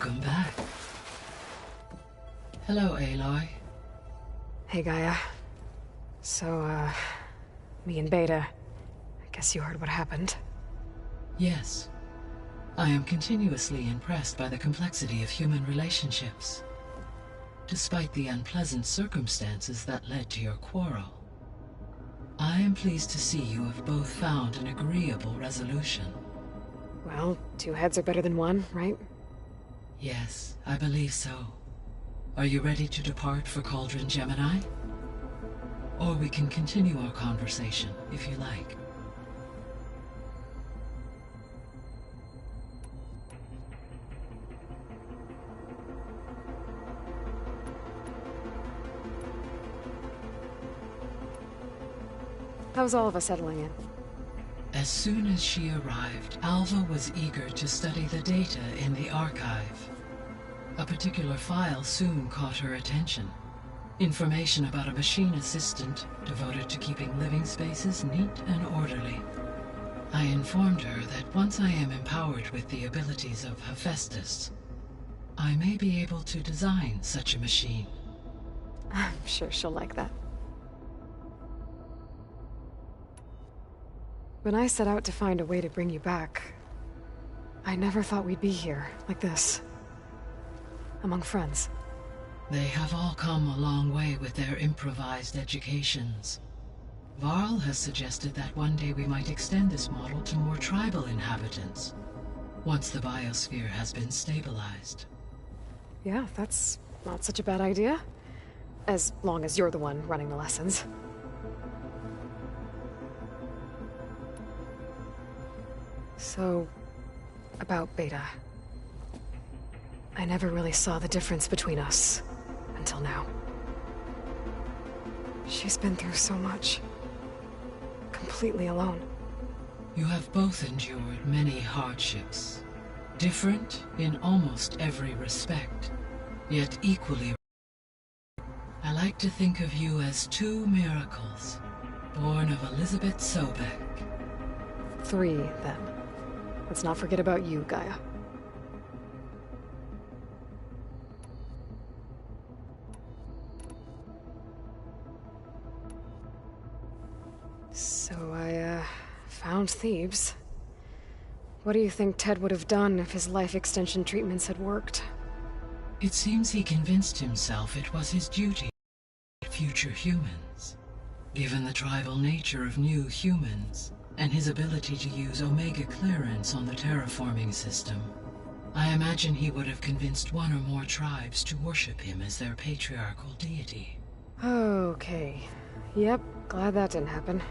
Welcome back. Hello, Aloy. Hey, Gaia. So, me and Beta, I guess you heard what happened. Yes. I am continuously impressed by the complexity of human relationships. Despite the unpleasant circumstances that led to your quarrel, I am pleased to see you have both found an agreeable resolution. Well, two heads are better than one, right? Yes, I believe so. Are you ready to depart for Cauldron Gemini? Or we can continue our conversation, if you like. How's all of us settling in? As soon as she arrived, Alva was eager to study the data in the archive. A particular file soon caught her attention. Information about a machine assistant devoted to keeping living spaces neat and orderly. I informed her that once I am empowered with the abilities of Hephaestus, I may be able to design such a machine. I'm sure she'll like that. When I set out to find a way to bring you back, I never thought we'd be here, like this. Among friends. They have all come a long way with their improvised educations. Varl has suggested that one day we might extend this model to more tribal inhabitants, once the biosphere has been stabilized. Yeah, that's not such a bad idea. As long as you're the one running the lessons. So, about Beta. I never really saw the difference between us, until now. She's been through so much. Completely alone. You have both endured many hardships, different in almost every respect, yet equally. I like to think of you as two miracles, born of Elizabeth Sobek. 3, then. Let's not forget about you, Gaia. So I, found Thebes. What do you think Ted would have done if his life extension treatments had worked? It seems he convinced himself it was his duty to future humans. Given the tribal nature of new humans, and his ability to use Omega clearance on the terraforming system, I imagine he would have convinced one or more tribes to worship him as their patriarchal deity. Okay. Yep, glad that didn't happen.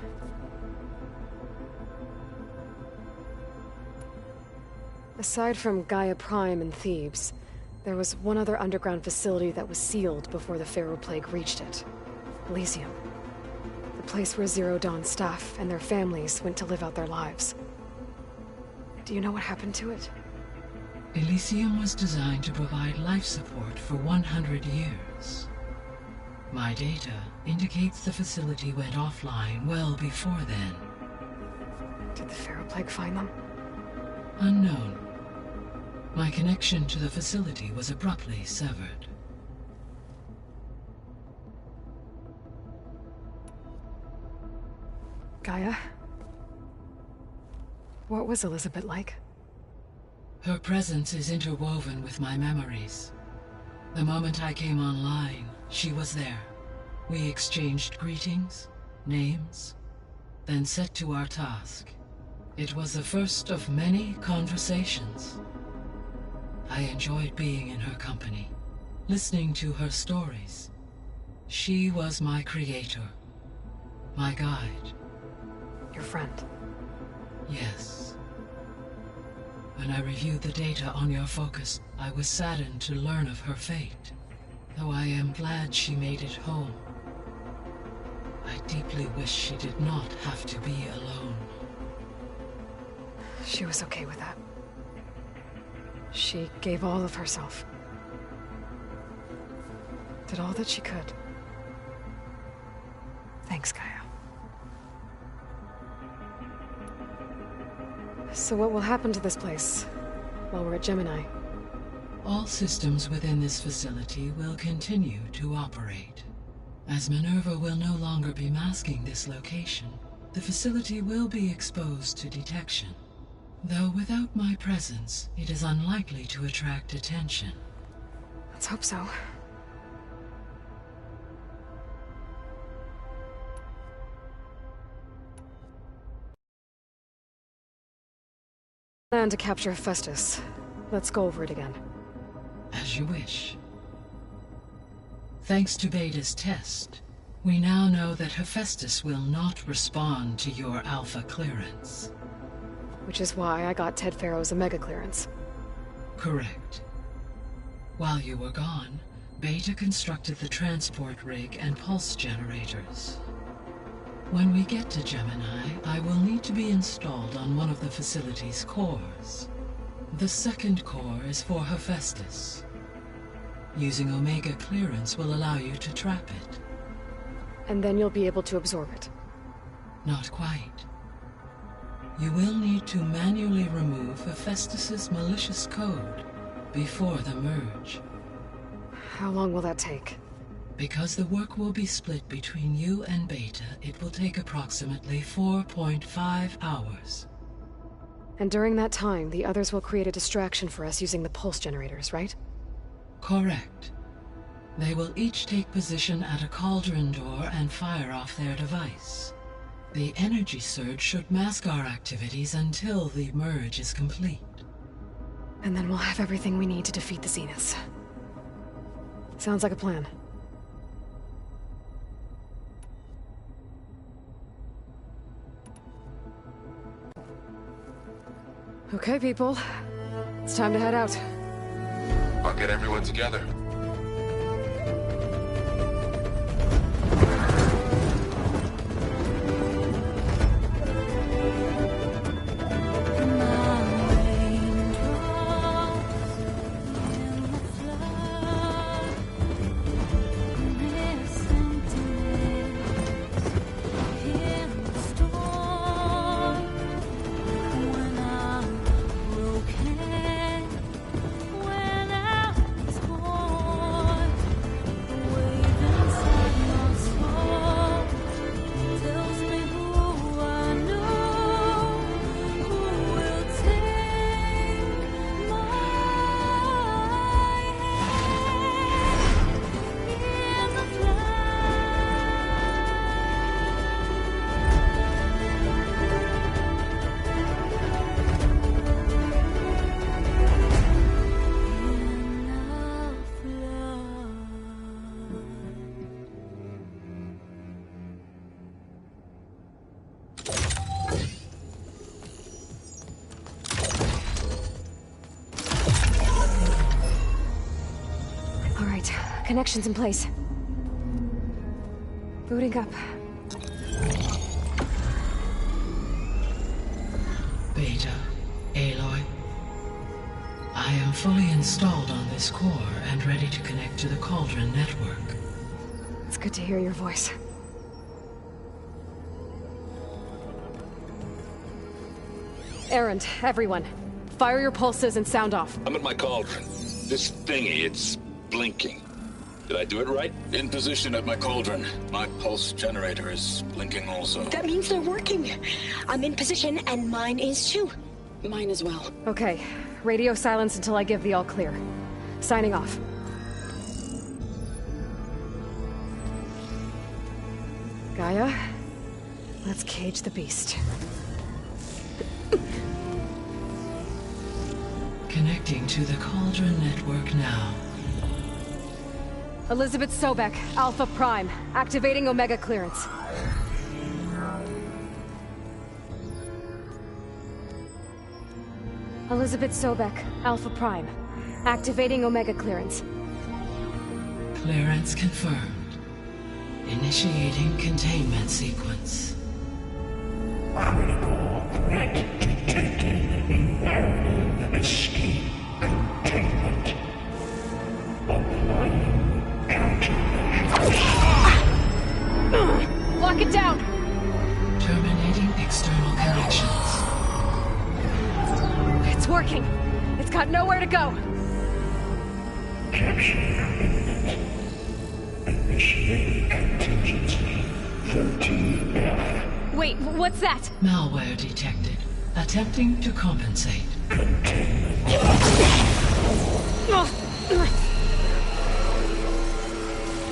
Aside from Gaia Prime and Thebes, there was one other underground facility that was sealed before the Pharaoh Plague reached it. Elysium. The place where Zero Dawn staff and their families went to live out their lives. Do you know what happened to it? Elysium was designed to provide life support for 100 years. My data indicates the facility went offline well before then. Did the Pharaoh Plague find them? Unknown. My connection to the facility was abruptly severed. Gaia? What was Elizabeth like? Her presence is interwoven with my memories. The moment I came online, she was there. We exchanged greetings, names, then set to our task. It was the first of many conversations. I enjoyed being in her company, listening to her stories. She was my creator, my guide. Your friend. Yes. When I reviewed the data on your focus, I was saddened to learn of her fate, though I am glad she made it home. I deeply wish she did not have to be alone. She was okay with that. She gave all of herself. Did all that she could. Thanks, Gaia. So what will happen to this place while we're at Gemini? All systems within this facility will continue to operate. As Minerva will no longer be masking this location, the facility will be exposed to detection. Though without my presence, it is unlikely to attract attention. Let's hope so. Plan to capture Hephaestus. Let's go over it again. As you wish. Thanks to Beta's test, we now know that Hephaestus will not respond to your Alpha clearance. Which is why I got Ted Farrow's Omega clearance. Correct. While you were gone, Beta constructed the transport rig and pulse generators. When we get to Gemini, I will need to be installed on one of the facility's cores. The second core is for Hephaestus. Using Omega clearance will allow you to trap it. And then you'll be able to absorb it. Not quite. You will need to manually remove Hephaestus's malicious code before the merge. How long will that take? Because the work will be split between you and Beta, it will take approximately 4.5 hours. And during that time, the others will create a distraction for us using the pulse generators, right? Correct. They will each take position at a cauldron door and fire off their device. The energy surge should mask our activities until the merge is complete. And then we'll have everything we need to defeat the Zeniths. Sounds like a plan. Okay, people. It's time to head out. I'll get everyone together. Connections in place. Booting up. Beta, Aloy. I am fully installed on this core and ready to connect to the Cauldron network. It's good to hear your voice. Errand, everyone. Fire your pulses and sound off. I'm at my cauldron. This thingy, it's blinking. Did I do it right? In position at my cauldron. My pulse generator is blinking also. That means they're working. I'm in position, and mine is too. Mine as well. Okay. Radio silence until I give the all clear. Signing off. Gaia, let's cage the beast. Connecting to the Cauldron network now. Elizabeth Sobek, Alpha Prime, activating Omega clearance. Elizabeth Sobek, Alpha Prime, activating Omega clearance. Clearance confirmed. Initiating containment sequence. Critical threat detected. Imperative escape containment. Applying Lock it down! Terminating external connections. It's working! It's got nowhere to go! Initiate contingency 13F. Wait, what's that? Malware detected. Attempting to compensate.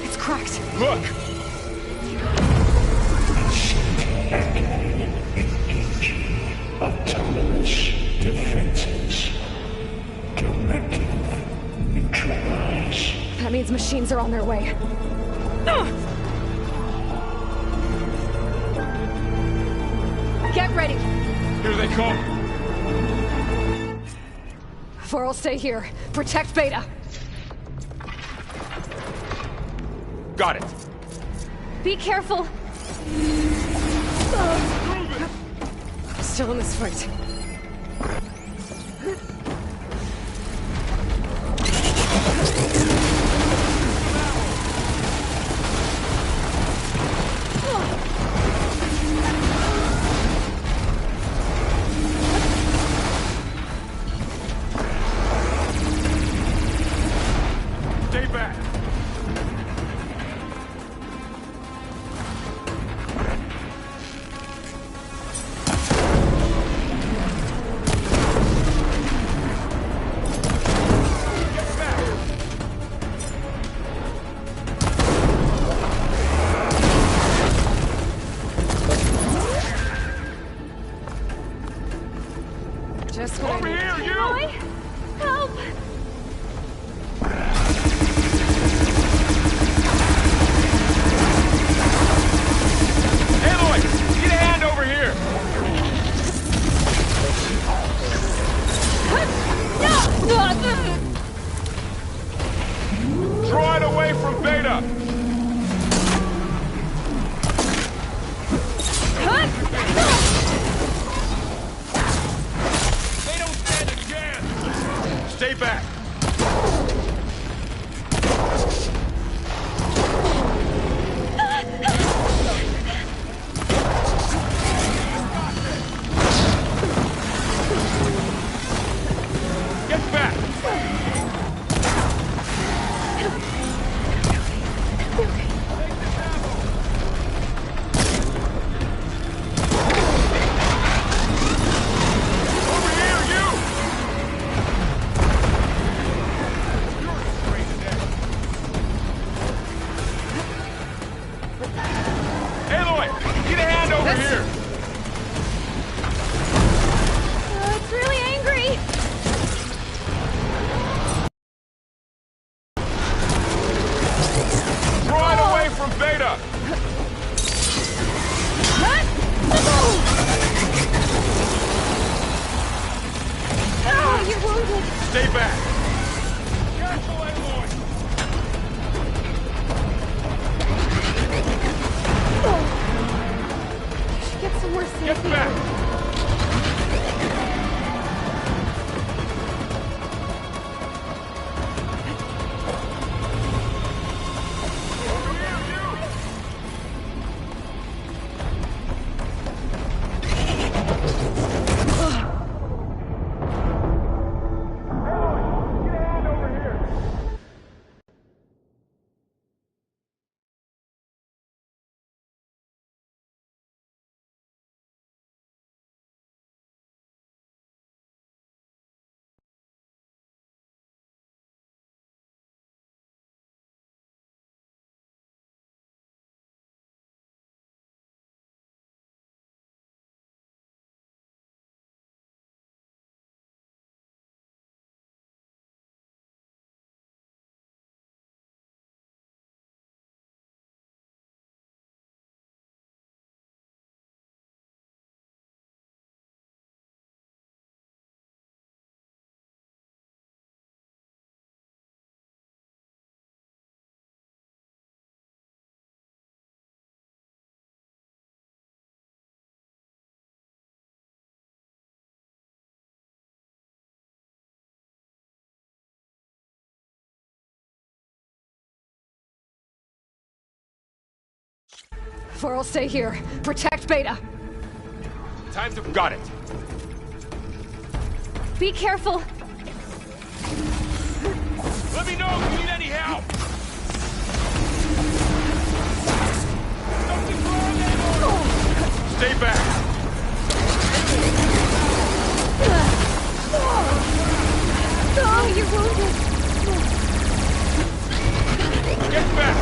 It's cracked. Look! Engaging autonomous defenses. Directive neutralize. That means machines are on their way. Get ready. Here they come. Four will stay here. Protect Beta. Got it. Be careful. Still in this fight. Stay back. Just what Over I need. here, you! Aloy? Help! Aloy, get a hand over here. Draw it away from Beta. They don't stand a chance. Stay back. Get back. Over here, you! You're afraid of that. Aloy, get a hand over here. It's really angry! Draw it away from Beta. Oh, you're wounded! Stay back. Careful, Aloy. Get somewhere safe. Get back. Over here, you! Aloy, get a hand over here. Four will stay here. Protect Beta. Time to... Got it. Be careful. Let me know if you need any help! Something's wrong, Aloy! Stay back! Oh, you're wounded! Get back!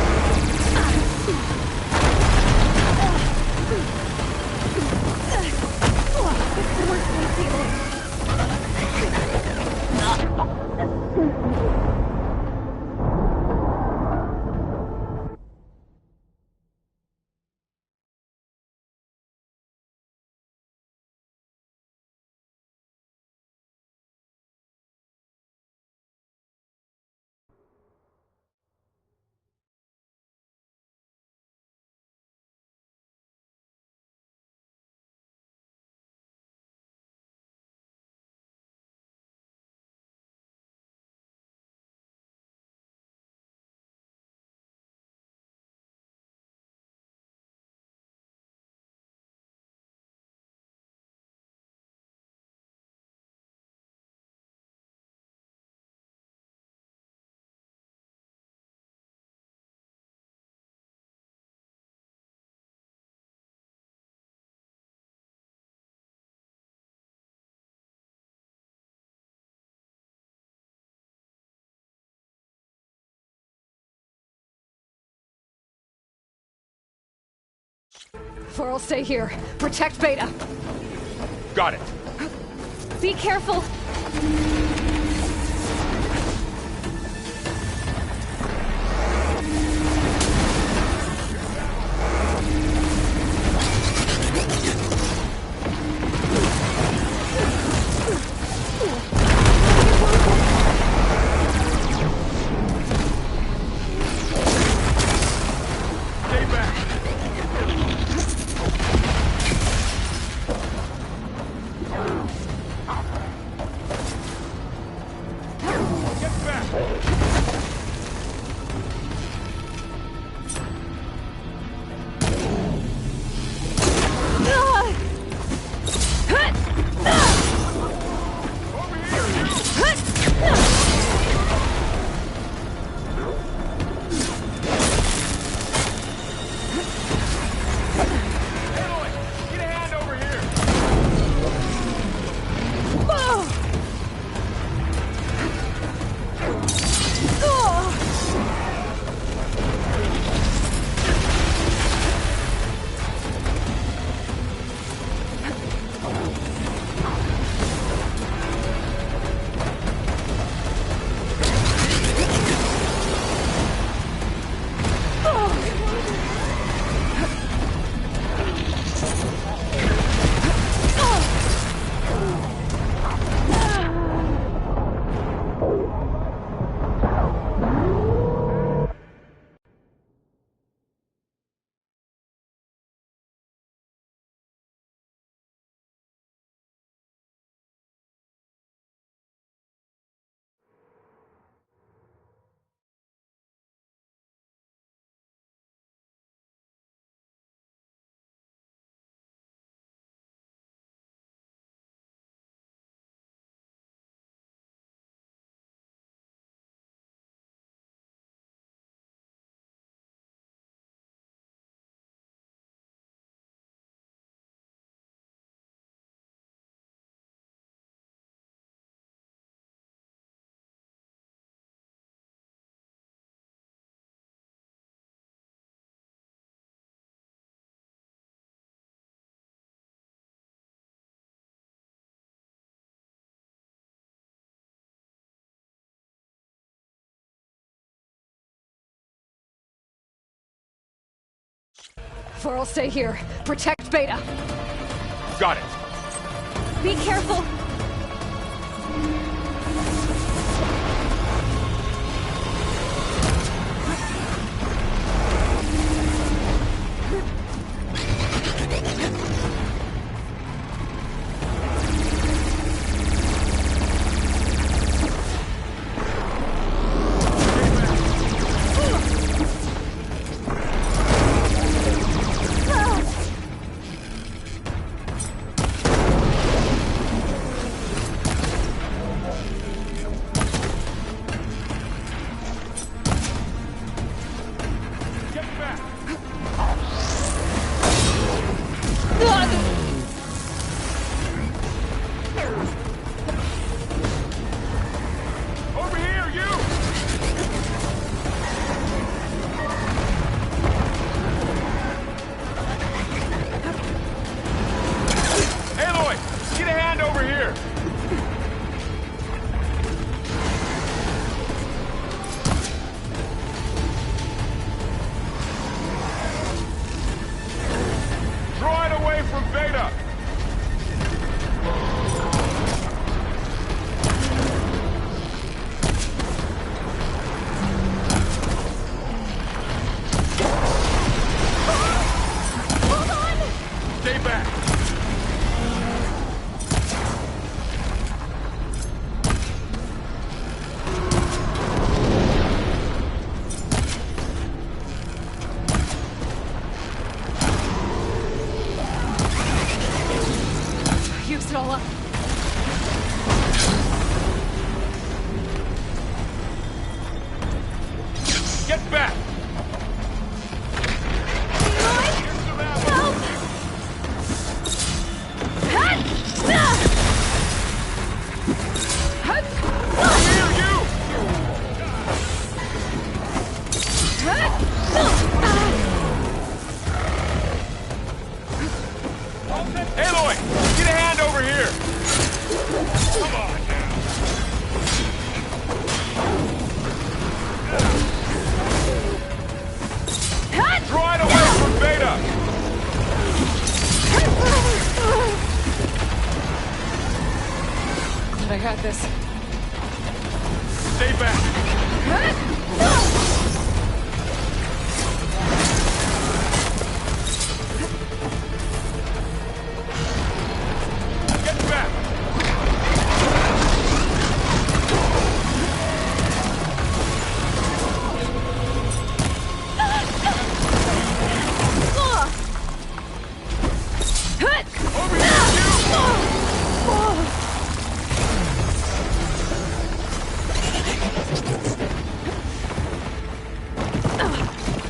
For'll stay here. Protect Beta. Got it. Be careful. Stay back! Get back! Over here! Aloy, get a hand over here! For'll stay here. Protect Beta. Got it. Be careful. Noah. Get back! Aloy! Get a hand over here! Come on now! Draw it away from Beta! Glad I had this. Stay back! Get back! Over here,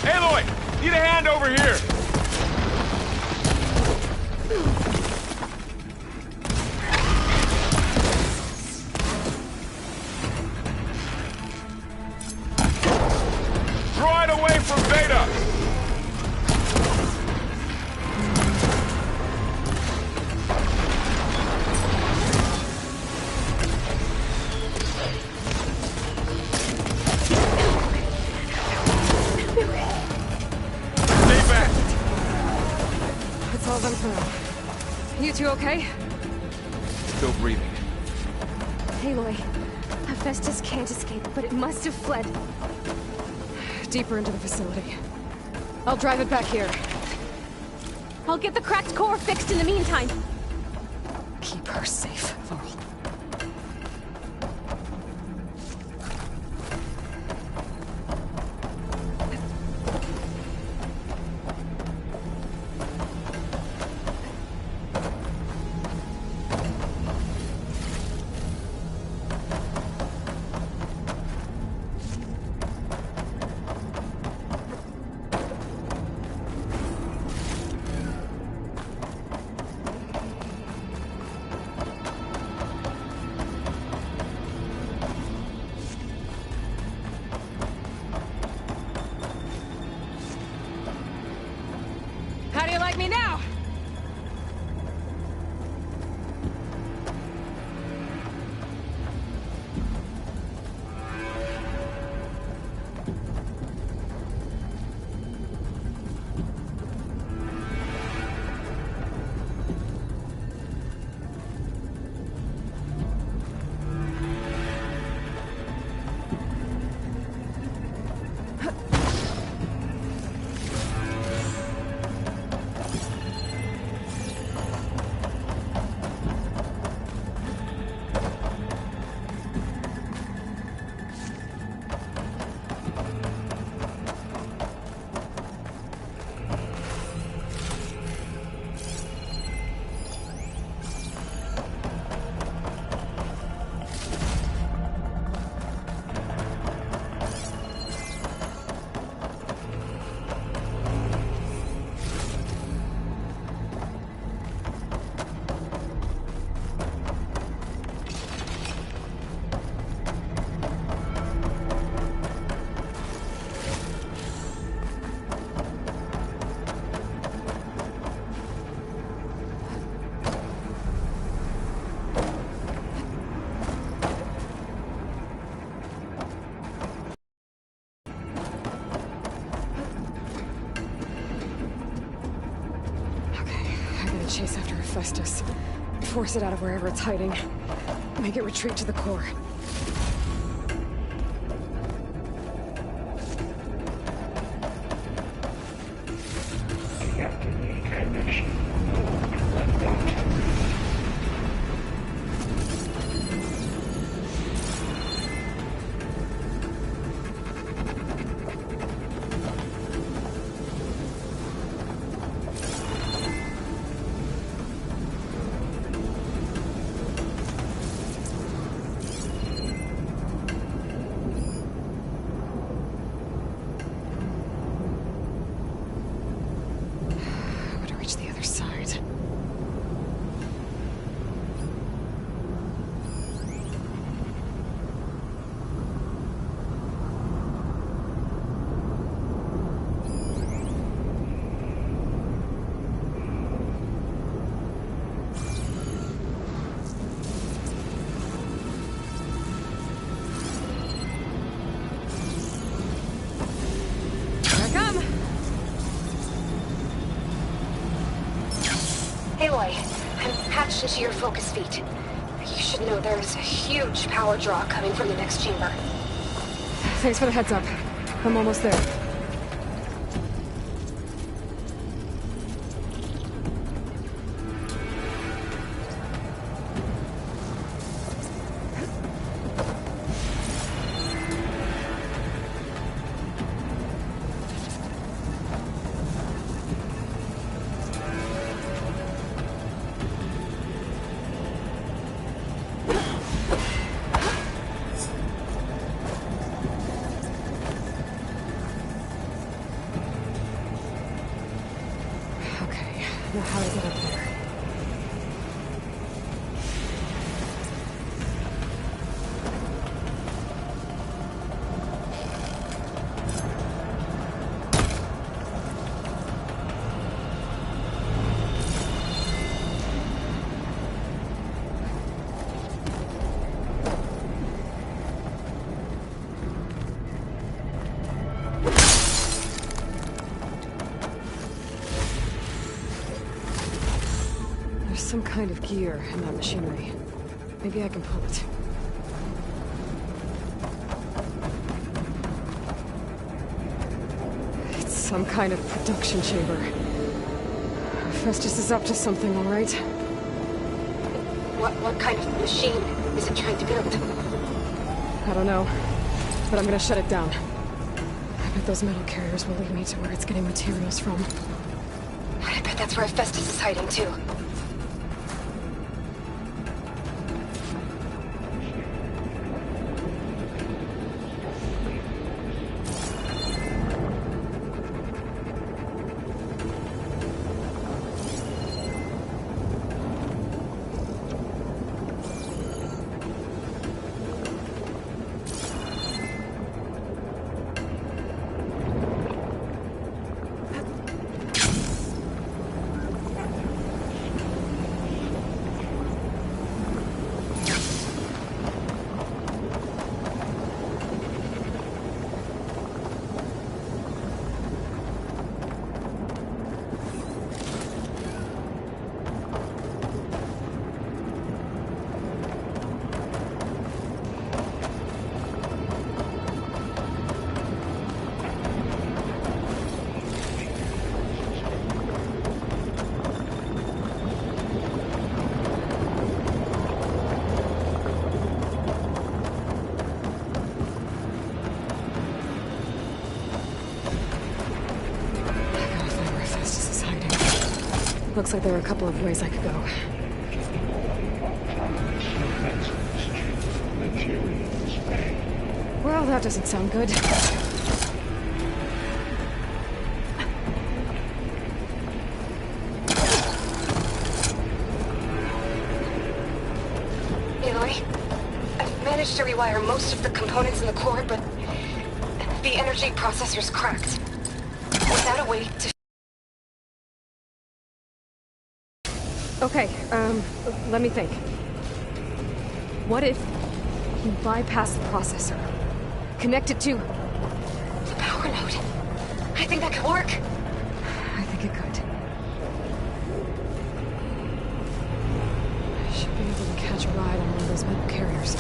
Aloy! Need a hand over here! Draw it away from Beta! Stay back! It's all done for now. You two okay? Still breathing. Aloy, Hephaestus can't escape, but it must have fled. Deeper into the facility. I'll drive it back here. I'll get the cracked core fixed in the meantime. Keep her safe, Varl. How do you like me now? Chase after Hephaestus. Force it out of wherever it's hiding. Make it retreat to the core. Deactivate connection. Aloy, I'm patched into your focus feed. You should know there's a huge power draw coming from the next chamber. Thanks for the heads up. I'm almost there. Now how to get up there. Some kind of gear in that machinery. Maybe I can pull it. It's some kind of production chamber. Festus is up to something, all right? What kind of machine is it trying to build? I don't know, but I'm gonna shut it down. I bet those metal carriers will lead me to where it's getting materials from. I bet that's where Festus is hiding too. Looks like there are a couple of ways I could go. Well, that doesn't sound good. Aloy, I've managed to rewire most of the components in the core, but the energy processor's cracked. Without a way to... Okay, let me think. What if you bypass the processor? Connect it to... the power node. I think that could work. I think it could. I should be able to catch a ride on one of those metal carriers.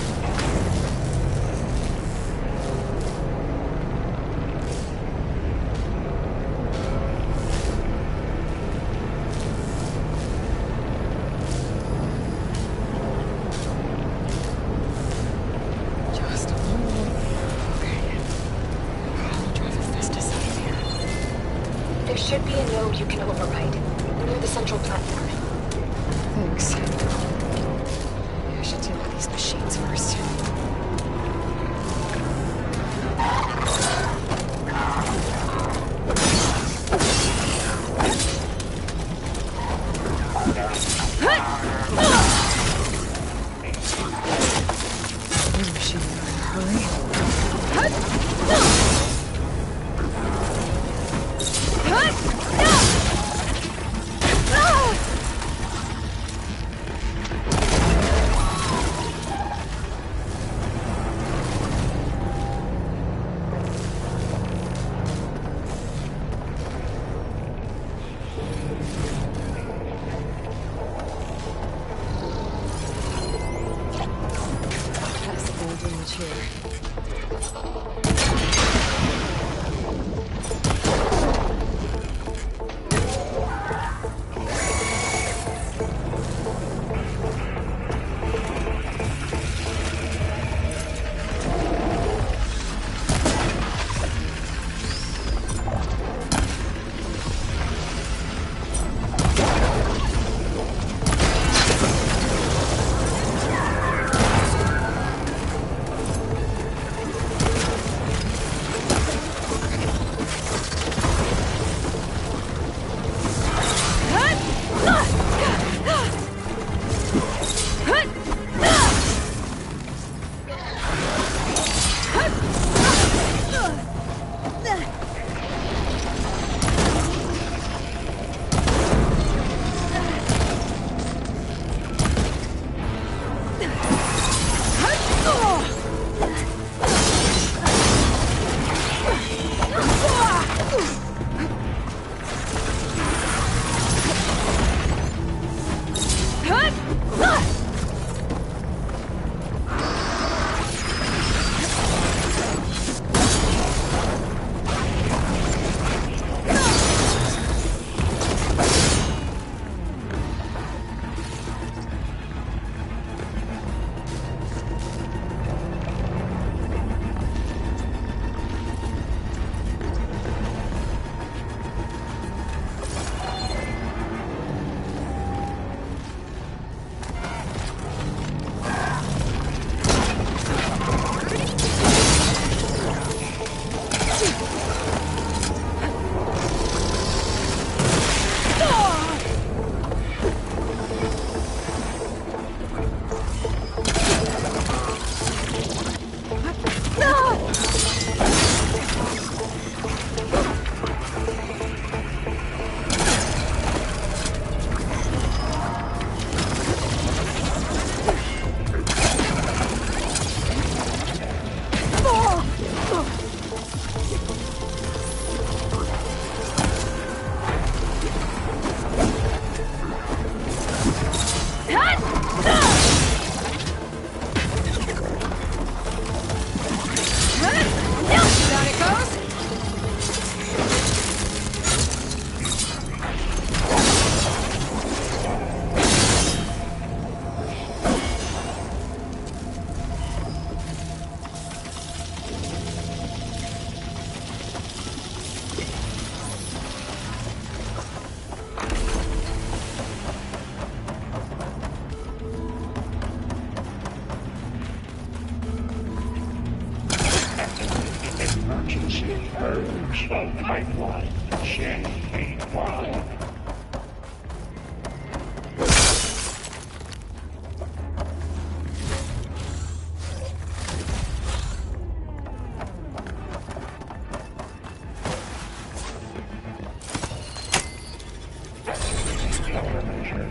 There should be a node you can override, near the central platform. Thanks. Maybe I should deal with these machines first. New machine in a hurry.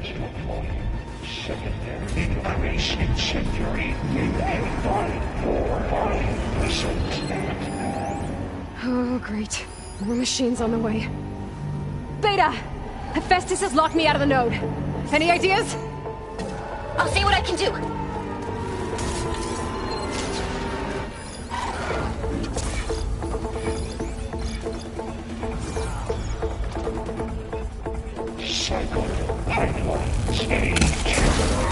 plasma volume. Secondary increase in incendiary movement by 4%. Oh, great. More machines on the way. Beta! Hephaestus has locked me out of the node. Any ideas? I'll see what I can do. Cycle pipelines A2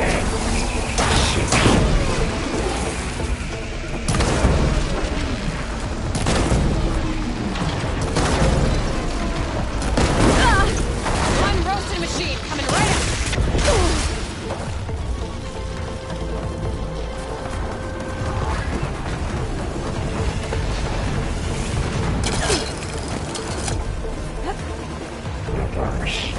and E6. One roasted machine coming right up! Reverse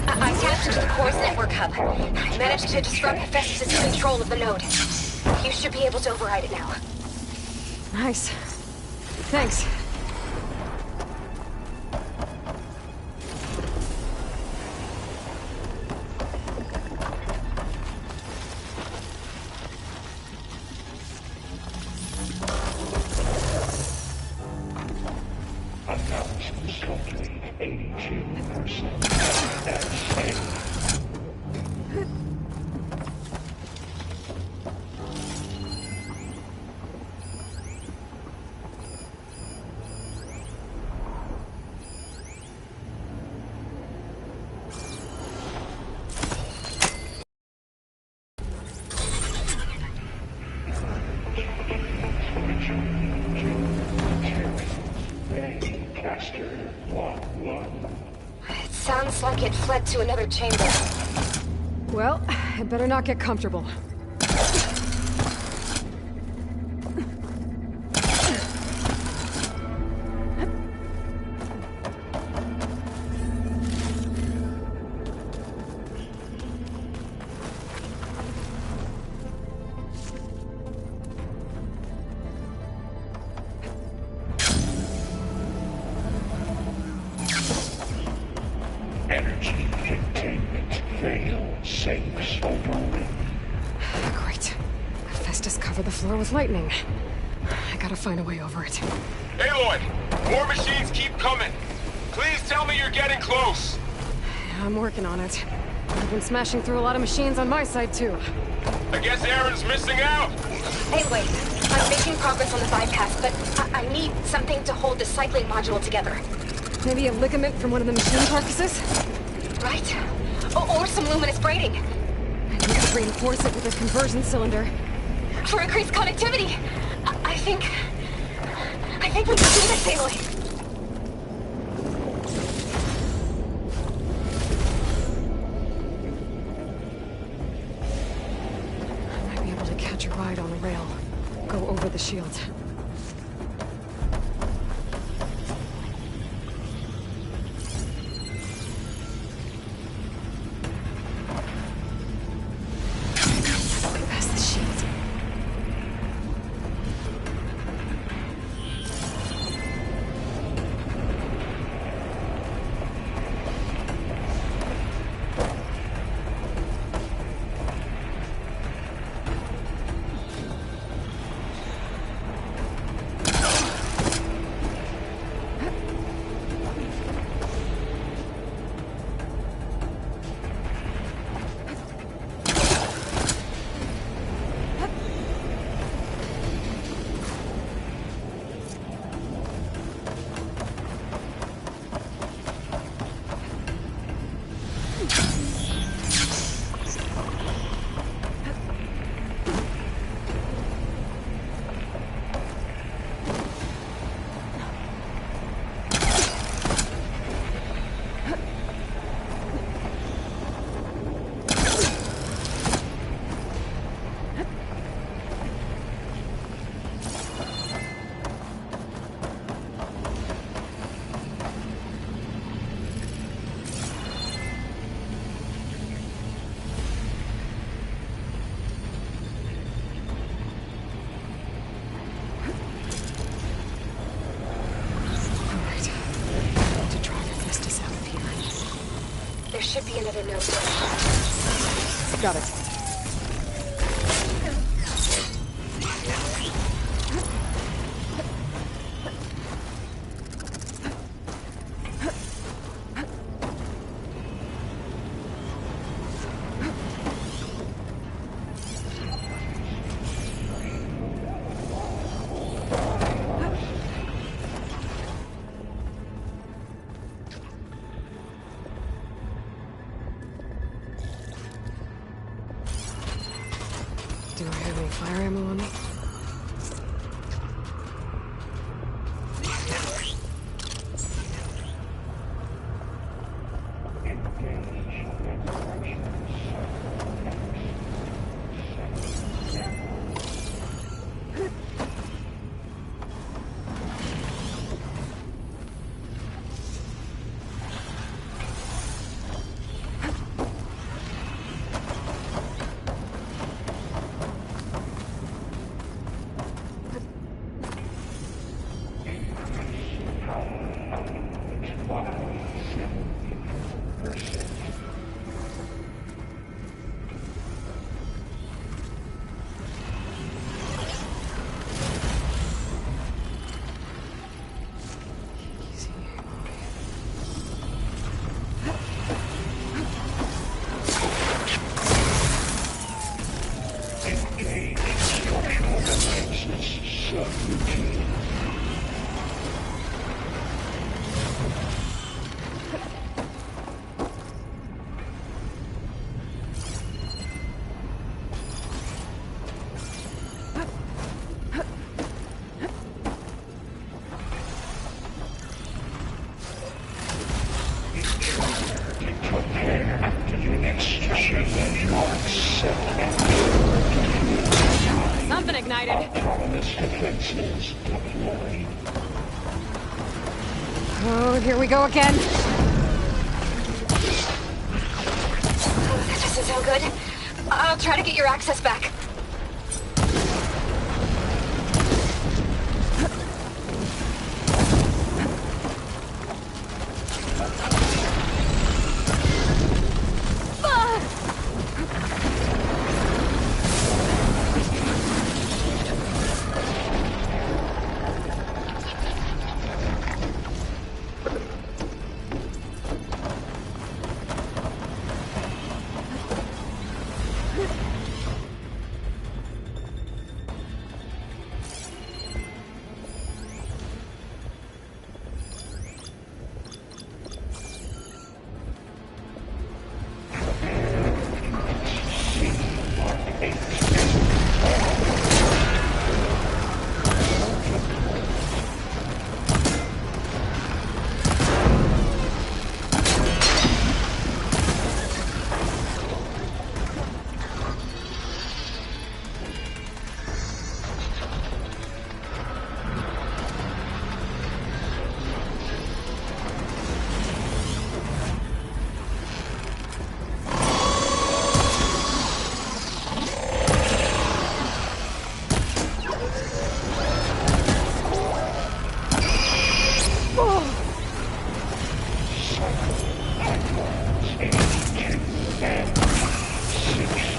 I tapped into the core's network hub. I managed to disrupt Hephaestus' control of the node. You should be able to override it now. Nice. Thanks. Analysis complete. 82%. That's safe. Caster 1-1. It sounds like it fled to another chamber. Well, I better not get comfortable. Energy containment Veil sinks over. Great. Hephaestus covered the floor with lightning. I gotta find a way over it. Aloy, more machines keep coming. Please tell me you're getting close. Yeah, I'm working on it. I've been smashing through a lot of machines on my side, too. I guess Aaron's missing out. Hey, wait. I'm making progress on the bypass, but I need something to hold the cycling module together. Maybe a ligament from one of the machine carcasses? Right. Or some luminous braiding. And we could reinforce it with a conversion cylinder. For increased connectivity. I think we can do this, Aloy. I might be able to catch a ride on the rail. Go over the shield. Past the shield. There should be another node. Got it. Do I have any fire ammo on me? Something ignited. Oh, here we go again. That doesn't sound good. I'll try to get your access back. Fuck! then 60.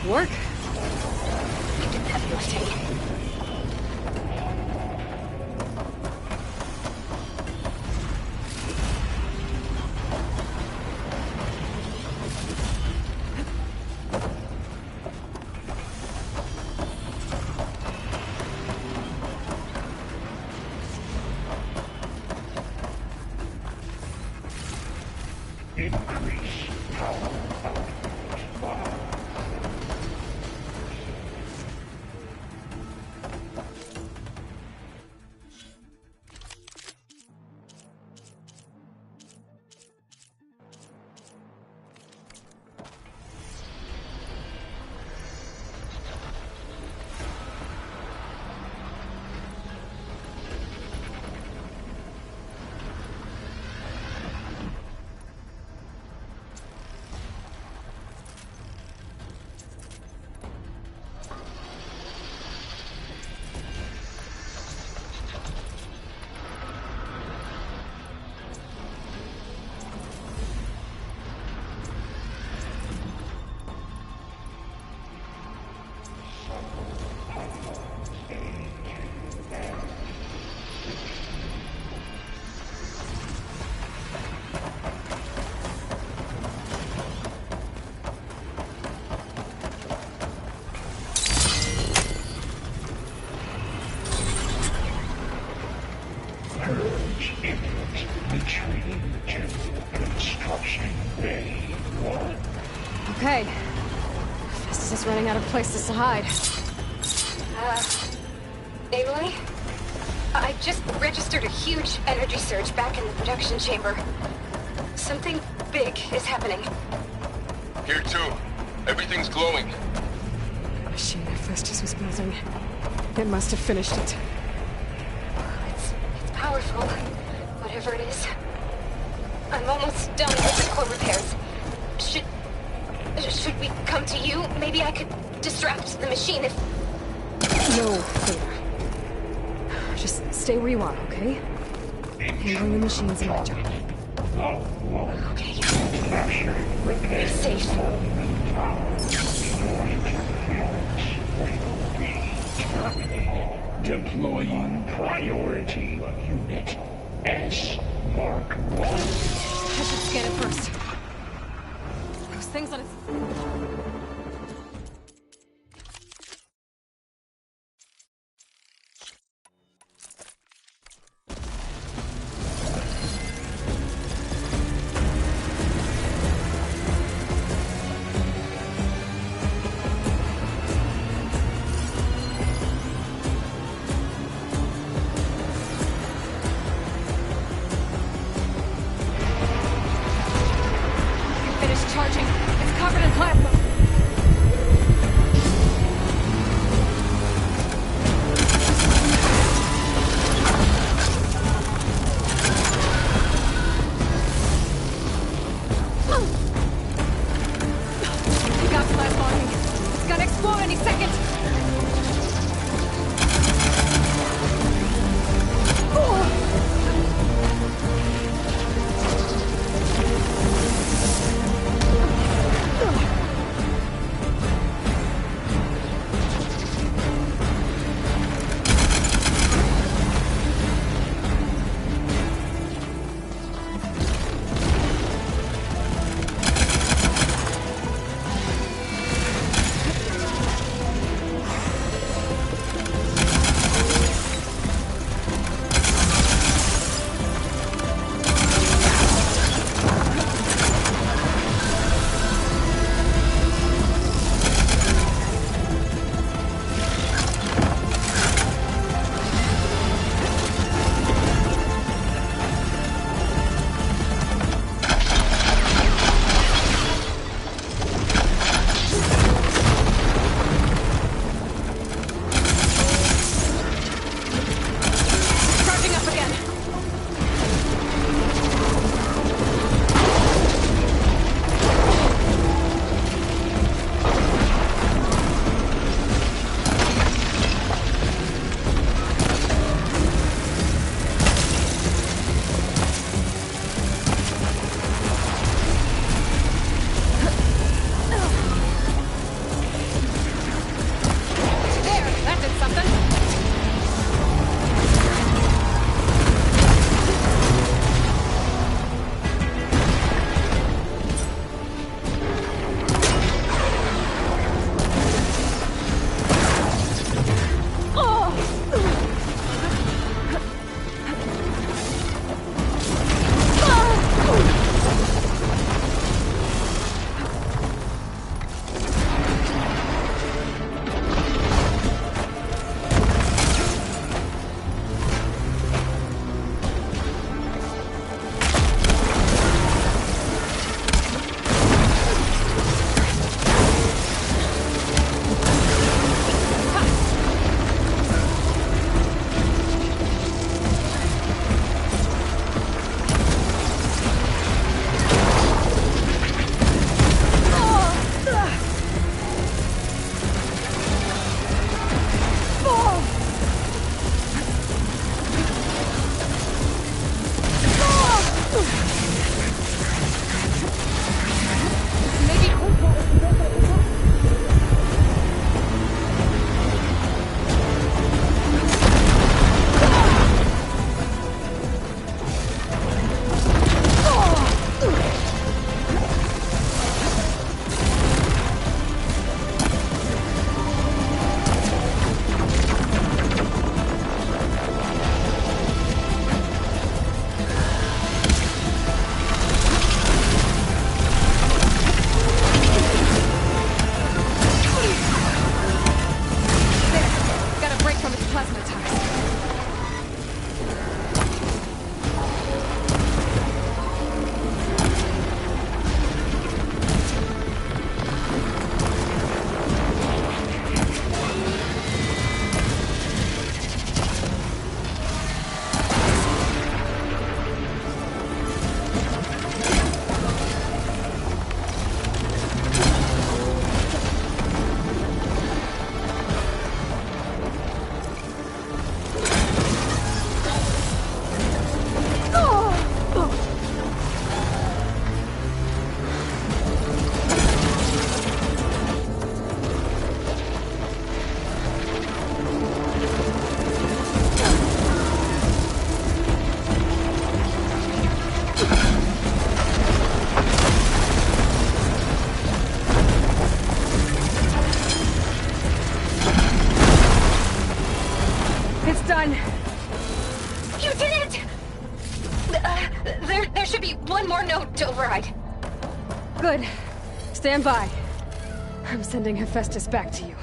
Work. Heavy lifting. Increase power output. input retreating to construction bay 1. Okay. Festus is running out of places to hide. Aloy? I just registered a huge energy surge back in the production chamber. Something big is happening. Here too. Everything's glowing. The machine that Festus was building. It must have finished it. It's powerful, whatever it is. I'm almost done with the core repairs. Should we come to you? Maybe I could distract the machine if... No, Theta. Just stay where you are, okay? Handling the machines in my job. Okay. Be safe. Deploying priority unit S Mark 1. I should scan it first. Those things on its... Finished charging. It's covered in plasma. one more node to override. Good. Stand by. I'm sending Hephaestus back to you.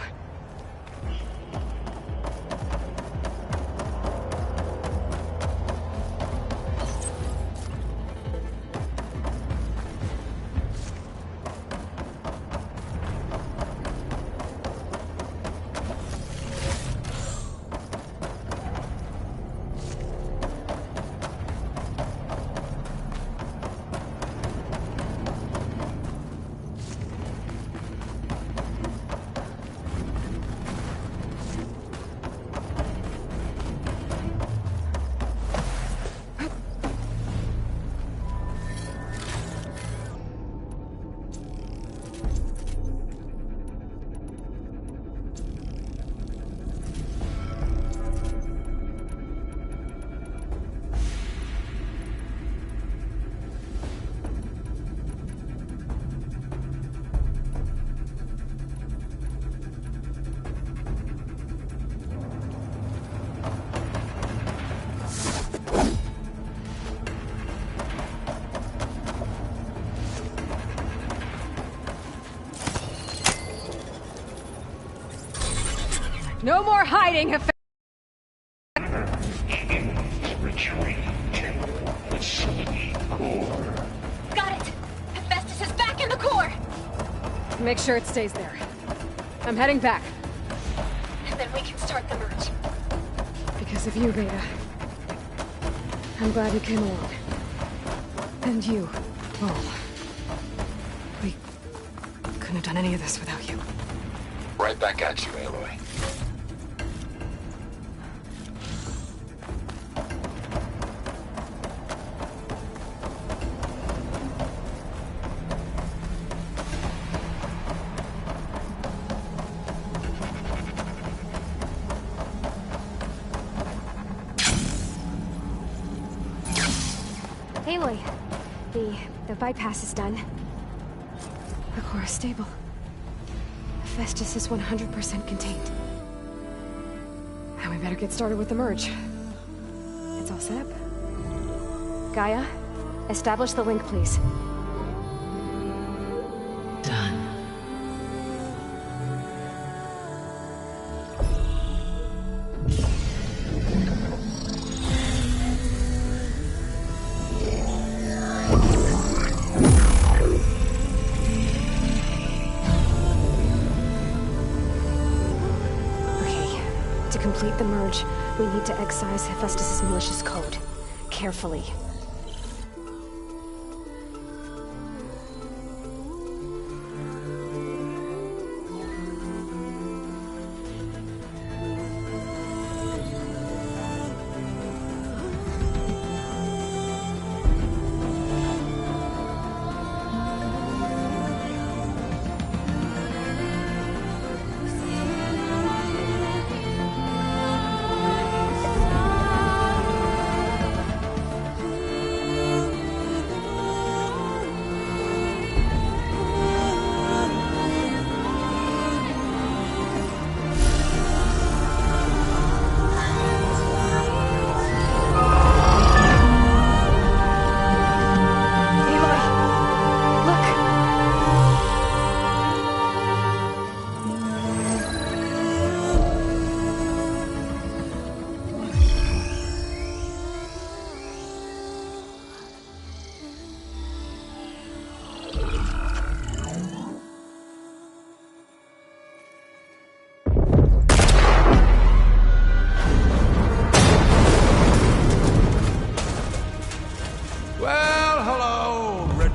No more hiding, Hephaestus! Retreat to facility core. Got it! Hephaestus is back in the core! Make sure it stays there. I'm heading back. And then we can start the merge. Because of you, Beta. I'm glad you came along. And you, Paul. We couldn't have done any of this without you. Right back at you, Aloy. Aloy, the bypass is done. The core is stable. Hephaestus is 100% contained. And we better get started with the merge. It's all set up. Gaia, establish the link, please. Done. To complete the merge, we need to excise Hephaestus' malicious code. Carefully.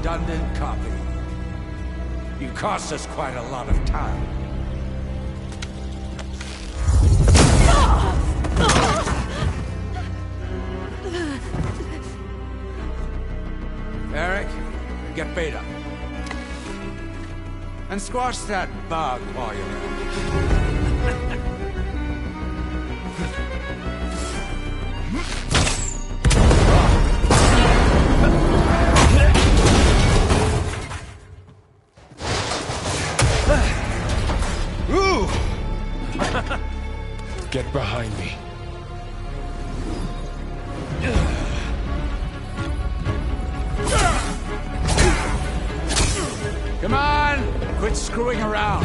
redundant copy. You cost us quite a lot of time. Eric, get Beta. And squash that bug while you're at it. Get behind me. Quit screwing around.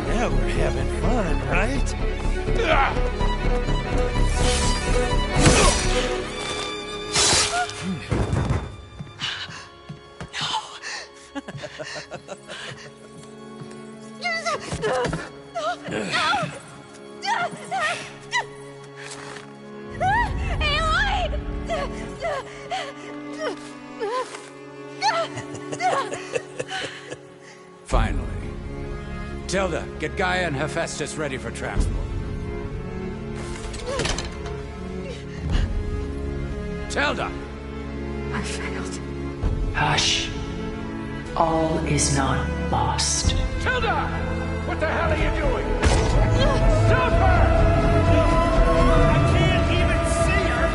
Now we're having fun, right? Finally. Tilda, get Gaia and Hephaestus ready for transport. Tilda! I failed. Hush. All is not lost. Tilda! What the hell are you doing? Stop her! I can't even see her!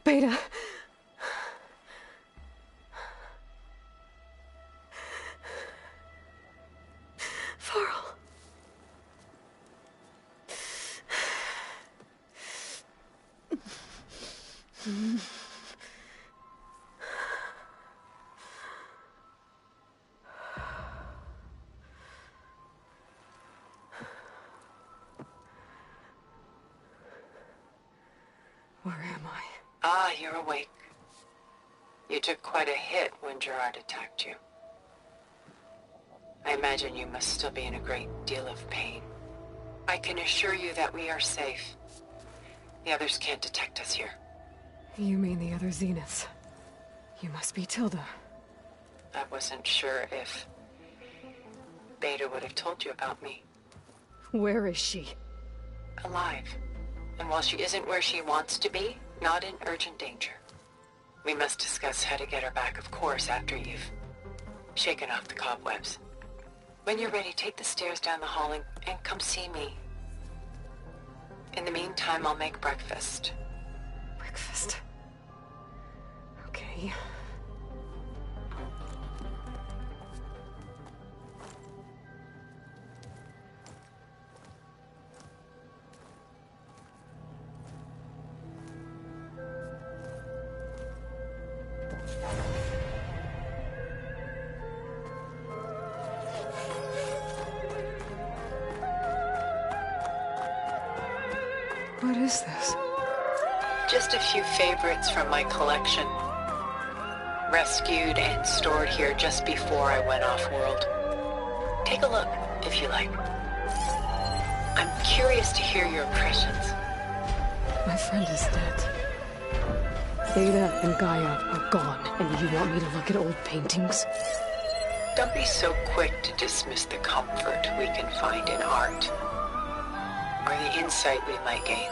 Beta. Varl. Where am I? Ah, you're awake. You took quite a hit when Gerard attacked you. I imagine you must still be in a great deal of pain. I can assure you that we are safe. The others can't detect us here. You mean the other Zeniths? You must be Tilda. I wasn't sure if Beta would have told you about me. Where is she? Alive. And while she isn't where she wants to be, not in urgent danger. We must discuss how to get her back, of course, after you've shaken off the cobwebs. When you're ready, take the stairs down the hall and come see me. In the meantime, I'll make breakfast. Breakfast. Okay. What is this? Just a few favorites from my collection. Rescued and stored here just before I went off-world. Take a look, if you like. I'm curious to hear your impressions. My friend is dead. Beta and Gaia are gone, and you want me to look at old paintings? Don't be so quick to dismiss the comfort we can find in art, or the insight we might gain.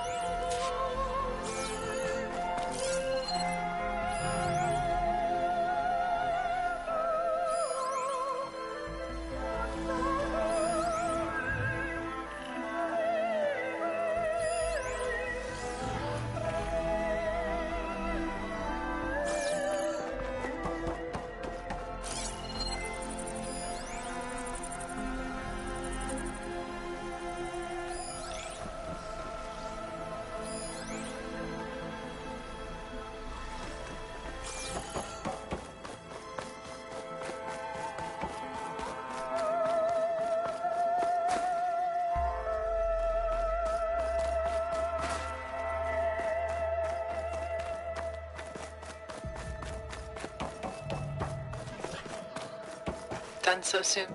Done so soon?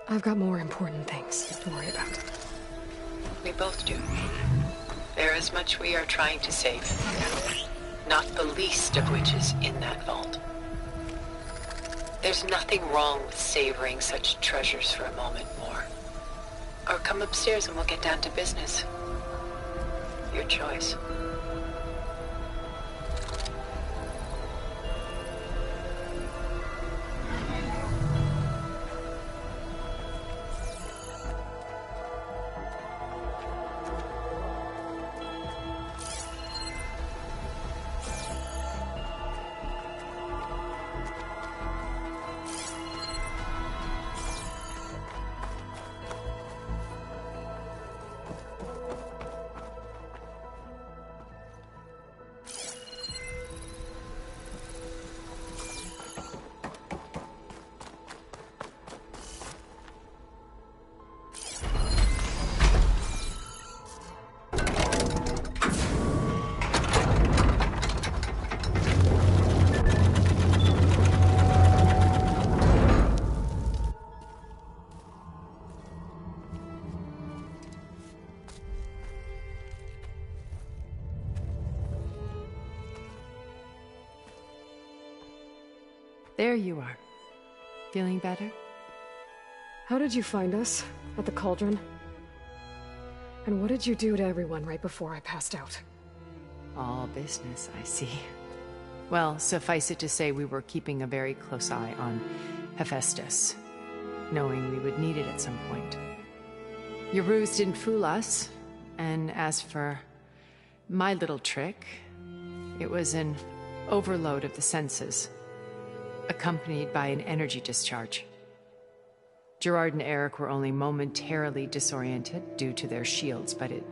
I've got more important things to worry about. We both do. There is much we are trying to save. Not the least of which is in that vault. There's nothing wrong with savoring such treasures for a moment more. Or come upstairs and we'll get down to business. Your choice. There you are. Feeling better? How did you find us? At the Cauldron? And what did you do to everyone right before I passed out? All business, I see. Well, suffice it to say we were keeping a very close eye on Hephaestus, knowing we would need it at some point. Your ruse didn't fool us, and as for my little trick, it was an overload of the senses, accompanied by an energy discharge. Gerard and Eric were only momentarily disoriented due to their shields, but it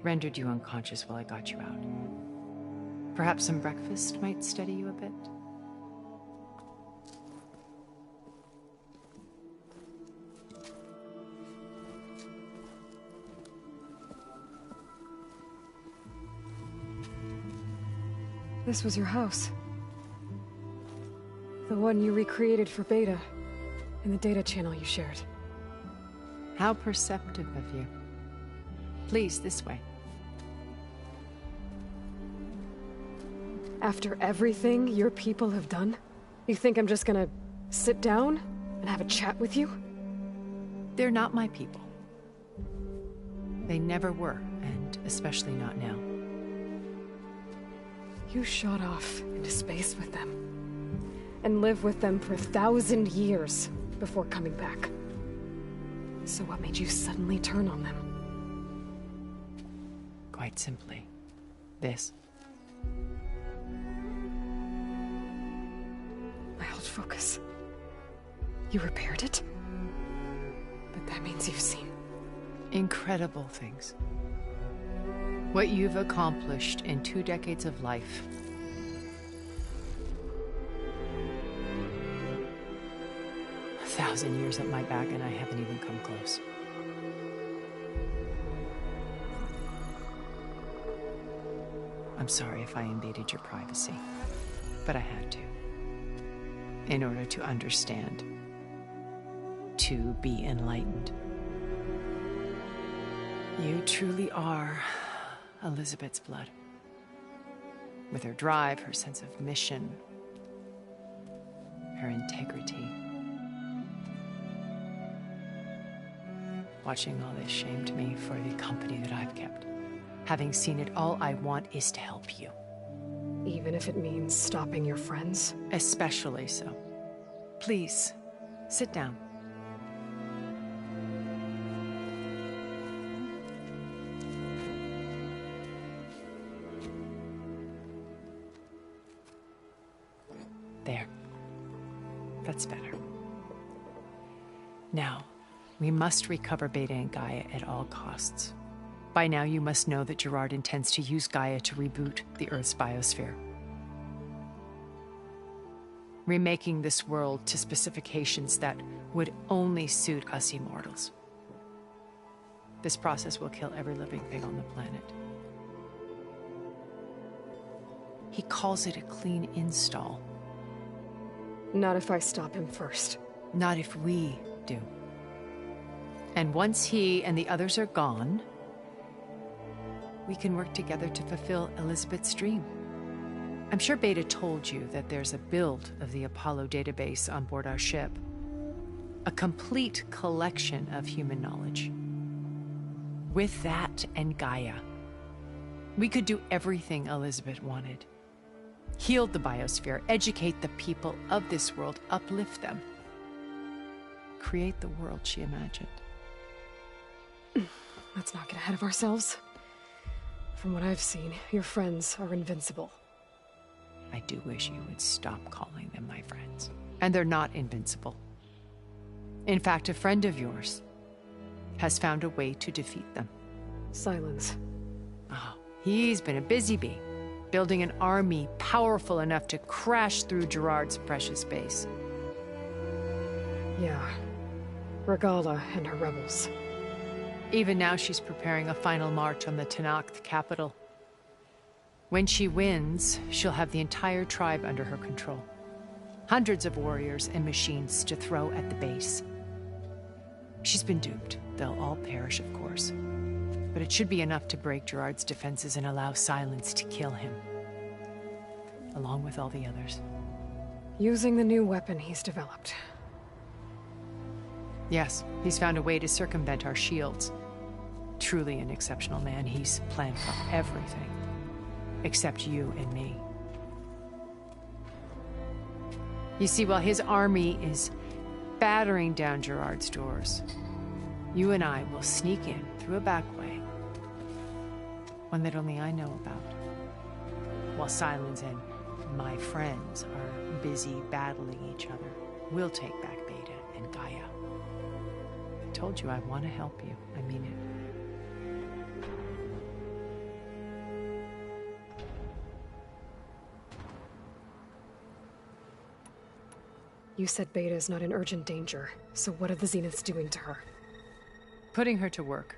rendered you unconscious while I got you out. Perhaps some breakfast might steady you a bit? This was your house. The one you recreated for Beta, in the data channel you shared. How perceptive of you. Please, this way. After everything your people have done, you think I'm just gonna sit down and have a chat with you? They're not my people. They never were, and especially not now. You shot off into space with them, and lived with them for 1,000 years before coming back. So what made you suddenly turn on them? Quite simply, this. My old focus. You repaired it? But that means you've seen... incredible things. What you've accomplished in 2 decades of life. A 1,000 years at my back and I haven't even come close. I'm sorry if I invaded your privacy, but I had to. In order to understand. To be enlightened. You truly are Elizabeth's blood. With her drive, her sense of mission, her integrity. Watching all this shamed me for the company that I've kept. Having seen it, all I want is to help you. Even if it means stopping your friends? Especially so. Please, sit down. There. That's better. Now, we must recover Beta and Gaia at all costs. By now, you must know that Gerard intends to use Gaia to reboot the Earth's biosphere. Remaking this world to specifications that would only suit us immortals. This process will kill every living thing on the planet. He calls it a clean install. Not if I stop him first. Not if we do. And once he and the others are gone, we can work together to fulfill Elizabeth's dream. I'm sure Beta told you that there's a build of the Apollo database on board our ship. A complete collection of human knowledge. With that and Gaia, we could do everything Elizabeth wanted. Heal the biosphere, educate the people of this world, uplift them. Create the world she imagined. Let's not get ahead of ourselves. From what I've seen, your friends are invincible. I do wish you would stop calling them my friends. And they're not invincible. In fact, a friend of yours has found a way to defeat them. Silence. Oh, he's been a busy bee, building an army powerful enough to crash through Gerard's precious base. Yeah. Regala and her rebels. Even now she's preparing a final march on the Tenakth capital. When she wins, she'll have the entire tribe under her control. Hundreds of warriors and machines to throw at the base. She's been duped. They'll all perish, of course. But it should be enough to break Gerard's defenses and allow Silence to kill him. Along with all the others. Using the new weapon he's developed. Yes, he's found a way to circumvent our shields. Truly an exceptional man. He's planned for everything. Except you and me. You see, while his army is battering down Gerard's doors, you and I will sneak in through a back way. One that only I know about. While Silence and my friends are busy battling each other, we'll take back Beta and Gaia. I told you I want to help you. I mean it. You said Beta is not in urgent danger, so what are the Zeniths doing to her? Putting her to work.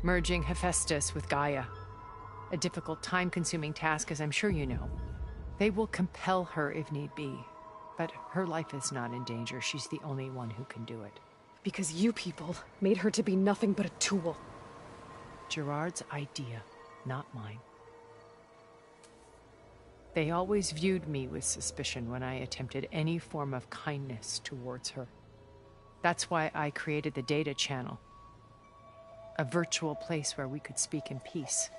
Merging Hephaestus with Gaia. A difficult, time-consuming task, as I'm sure you know. They will compel her if need be. But her life is not in danger. She's the only one who can do it. Because you people made her to be nothing but a tool. Gerard's idea, not mine. They always viewed me with suspicion when I attempted any form of kindness towards her. That's why I created the data channel. A virtual place where we could speak in peace.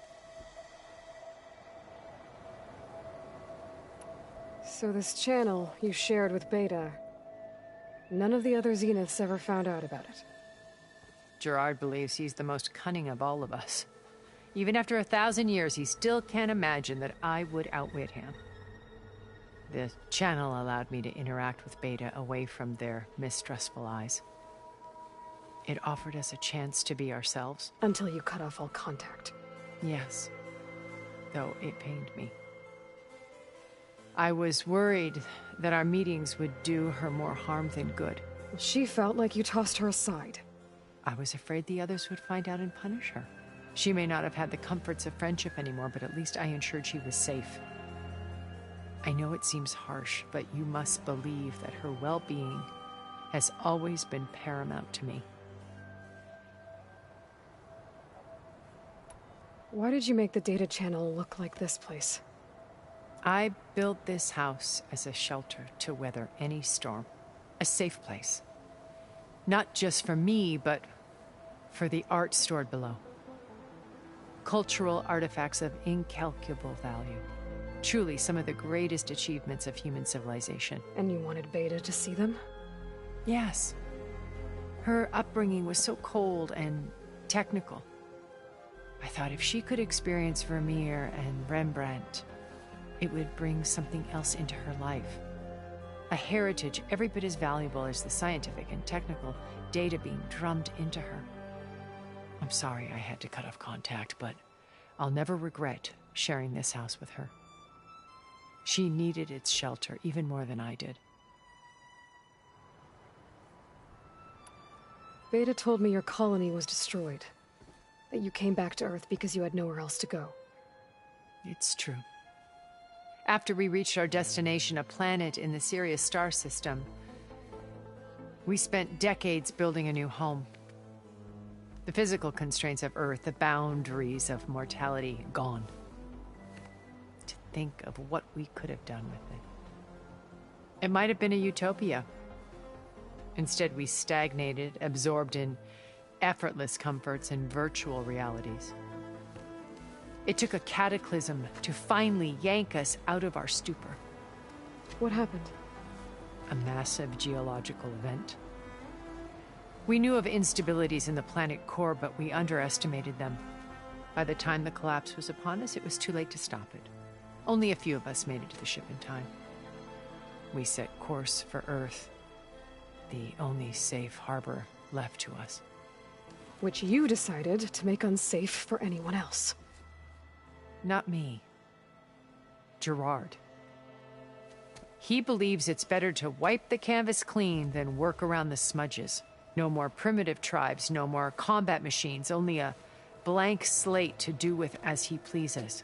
So this channel you shared with Beta, none of the other Zeniths ever found out about it? Gerard believes he's the most cunning of all of us. Even after 1,000 years, he still can't imagine that I would outwit him. The channel allowed me to interact with Beta away from their mistrustful eyes. It offered us a chance to be ourselves. Until you cut off all contact. Yes. Though it pained me. I was worried that our meetings would do her more harm than good. She felt like you tossed her aside. I was afraid the others would find out and punish her. She may not have had the comforts of friendship anymore, but at least I ensured she was safe. I know it seems harsh, but you must believe that her well-being has always been paramount to me. Why did you make the data channel look like this place? I built this house as a shelter to weather any storm. A safe place. Not just for me, but for the art stored below. Cultural artifacts of incalculable value. Truly some of the greatest achievements of human civilization. And you wanted Beta to see them? Yes. Her upbringing was so cold and technical. I thought if she could experience Vermeer and Rembrandt, it would bring something else into her life. A heritage every bit as valuable as the scientific and technical data being drummed into her. I'm sorry I had to cut off contact, but I'll never regret sharing this house with her. She needed its shelter even more than I did. Beta told me your colony was destroyed. That you came back to Earth because you had nowhere else to go. It's true. After we reached our destination, a planet in the Sirius star system, we spent decades building a new home. The physical constraints of Earth, the boundaries of mortality, gone. To think of what we could have done with it. It might have been a utopia. Instead, we stagnated, absorbed in effortless comforts and virtual realities. It took a cataclysm to finally yank us out of our stupor. What happened? A massive geological event. We knew of instabilities in the planet core, but we underestimated them. By the time the collapse was upon us, it was too late to stop it. Only a few of us made it to the ship in time. We set course for Earth, the only safe harbor left to us. Which you decided to make unsafe for anyone else. Not me. Gerard. He believes it's better to wipe the canvas clean than work around the smudges. No more primitive tribes, no more combat machines, only a blank slate to do with as he pleases.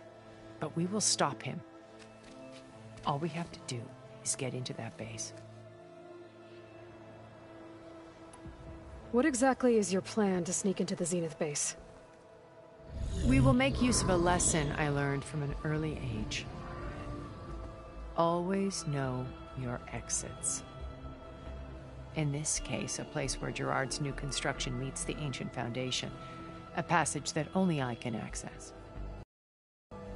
But we will stop him. All we have to do is get into that base. What exactly is your plan to sneak into the Zenith base? We will make use of a lesson I learned from an early age. always know your exits. In this case, a place where Gerard's new construction meets the ancient foundation, a passage that only I can access.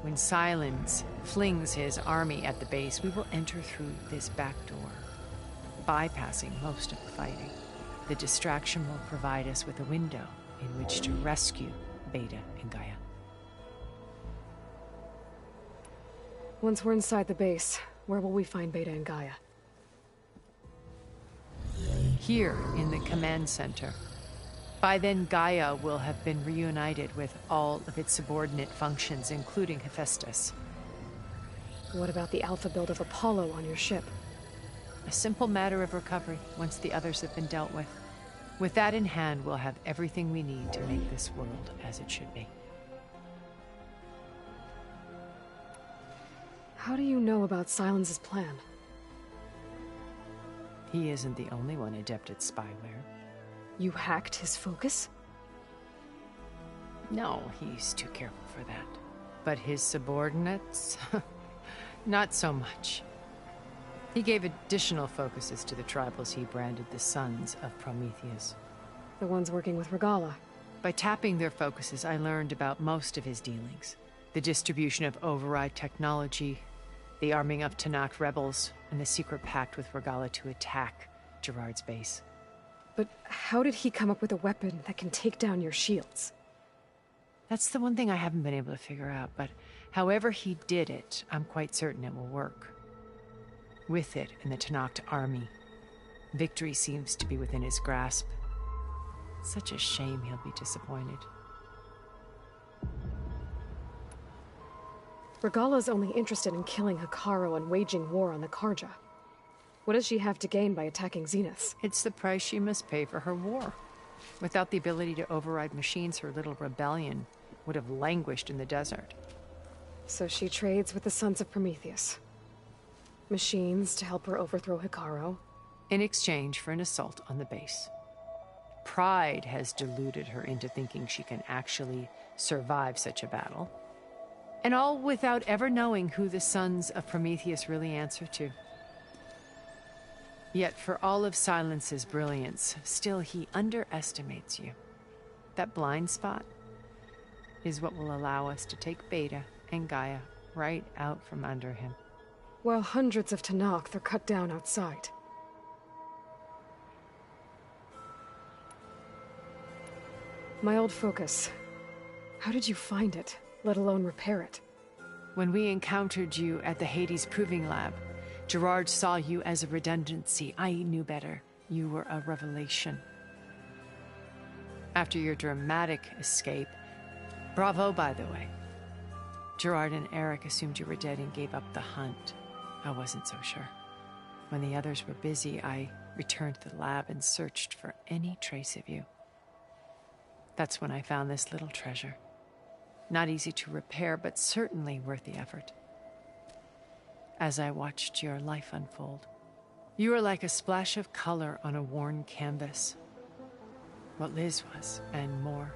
When Silence flings his army at the base, we will enter through this back door, bypassing most of the fighting. The distraction will provide us with a window in which to rescue Beta and Gaia. Once we're inside the base, where will we find Beta and Gaia? Here in the command center. By then, Gaia will have been reunited with all of its subordinate functions, including Hephaestus. What about the alpha build of Apollo on your ship? A simple matter of recovery once the others have been dealt with. With that in hand, we'll have everything we need to make this world as it should be. How do you know about Silence's plan? He isn't the only one adept at spyware. You hacked his focus? No, he's too careful for that. But his subordinates? Not so much. He gave additional focuses to the tribals he branded the Sons of Prometheus. The ones working with Regala. By tapping their focuses, I learned about most of his dealings. The distribution of override technology, the arming of Tanakh rebels, and the secret pact with Regala to attack Gerard's base. But how did he come up with a weapon that can take down your shields? That's the one thing I haven't been able to figure out, but however he did it, I'm quite certain it will work. With it and the Tanakh army, victory seems to be within his grasp. Such a shame he'll be disappointed. Regala's only interested in killing Hekarro and waging war on the Karja. What does she have to gain by attacking Zeniths? It's the price she must pay for her war. Without the ability to override machines, her little rebellion would have languished in the desert. So she trades with the Sons of Prometheus. Machines to help her overthrow Hekarro. In exchange for an assault on the base. Pride has deluded her into thinking she can actually survive such a battle. And all without ever knowing who the Sons of Prometheus really answer to. Yet for all of Silence's brilliance, still he underestimates you. That blind spot is what will allow us to take Beta and Gaia right out from under him. While hundreds of Tanakh are cut down outside. My old focus. How did you find it, let alone repair it? When we encountered you at the Hades Proving Lab, Gerard saw you as a redundancy. I knew better. You were a revelation. After your dramatic escape, bravo, by the way. Gerard and Eric assumed you were dead and gave up the hunt. I wasn't so sure. When the others were busy, I returned to the lab and searched for any trace of you. That's when I found this little treasure. Not easy to repair, but certainly worth the effort. As I watched your life unfold, you were like a splash of color on a worn canvas. What Liz was, and more.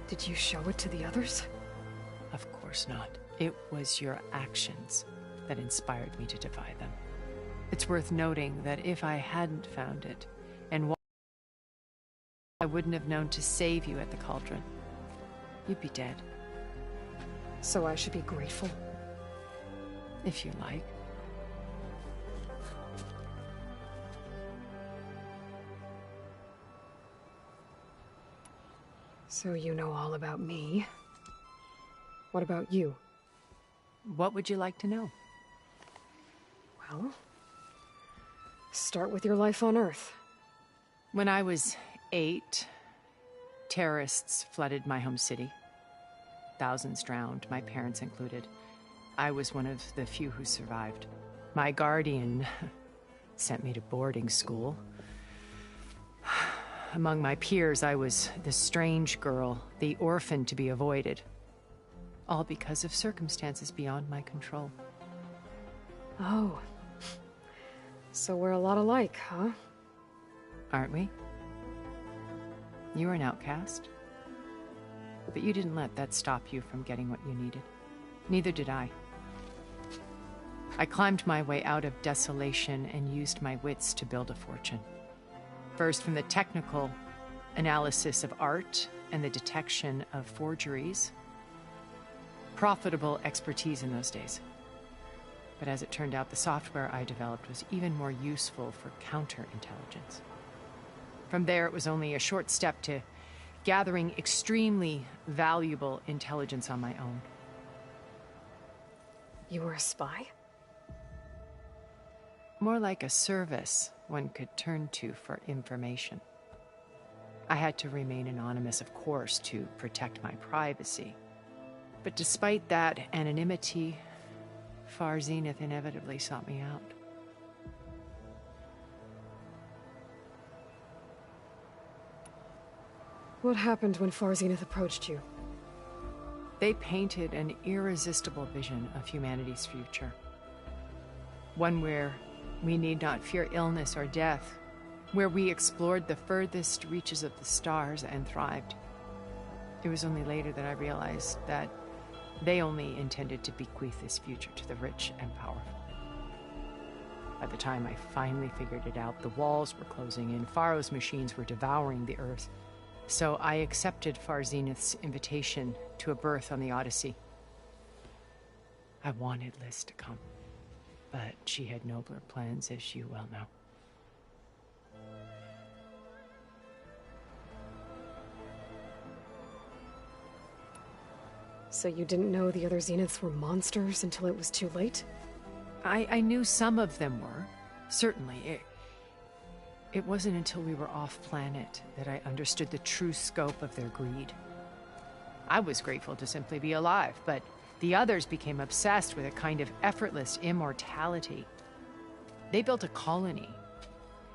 Did you show it to the others? Of course not. It was your actions that inspired me to defy them. It's worth noting that if I hadn't found it, and I wouldn't have known to save you at the cauldron. You'd be dead. So I should be grateful? If you like. So you know all about me. What about you? What would you like to know? Well, start with your life on Earth. When I was 8, terrorists flooded my home city. Thousands drowned, my parents included. I was one of the few who survived. My guardian sent me to boarding school. Among my peers, I was the strange girl, the orphan to be avoided. All because of circumstances beyond my control. Oh. So we're a lot alike, huh? Aren't we? You were an outcast. But you didn't let that stop you from getting what you needed. Neither did I. I climbed my way out of desolation and used my wits to build a fortune. First, from the technical analysis of art and the detection of forgeries. Profitable expertise in those days. But as it turned out, the software I developed was even more useful for counterintelligence. From there, it was only a short step to gathering extremely valuable intelligence on my own. You were a spy? More like a service one could turn to for information. I had to remain anonymous, of course, to protect my privacy. But despite that anonymity, Far Zenith inevitably sought me out. What happened when Far Zenith approached you? They painted an irresistible vision of humanity's future. One where we need not fear illness or death, where we explored the furthest reaches of the stars and thrived. It was only later that I realized that they only intended to bequeath this future to the rich and powerful. By the time I finally figured it out, the walls were closing in, Faro's machines were devouring the Earth. So I accepted Far Zenith's invitation to a berth on the Odyssey. I wanted Liz to come, but she had nobler plans, as you well know. So you didn't know the other Zeniths were monsters until it was too late? I knew some of them were, certainly. It wasn't until we were off-planet that I understood the true scope of their greed. I was grateful to simply be alive, but the others became obsessed with a kind of effortless immortality. They built a colony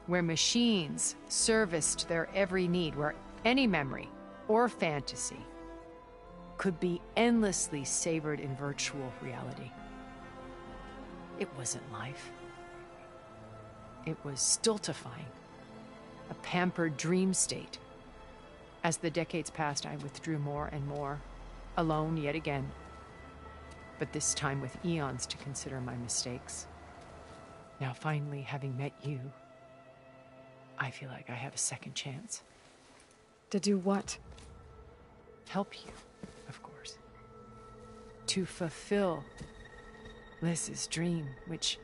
where machines serviced their every need, where any memory or fantasy could be endlessly savored in virtual reality. It wasn't life. It was stultifying, a pampered dream state. As the decades passed, I withdrew more and more, alone yet again, but this time with eons to consider my mistakes. Now finally, having met you, I feel like I have a second chance. To do what? Help you, of course. To fulfill Liz's dream, which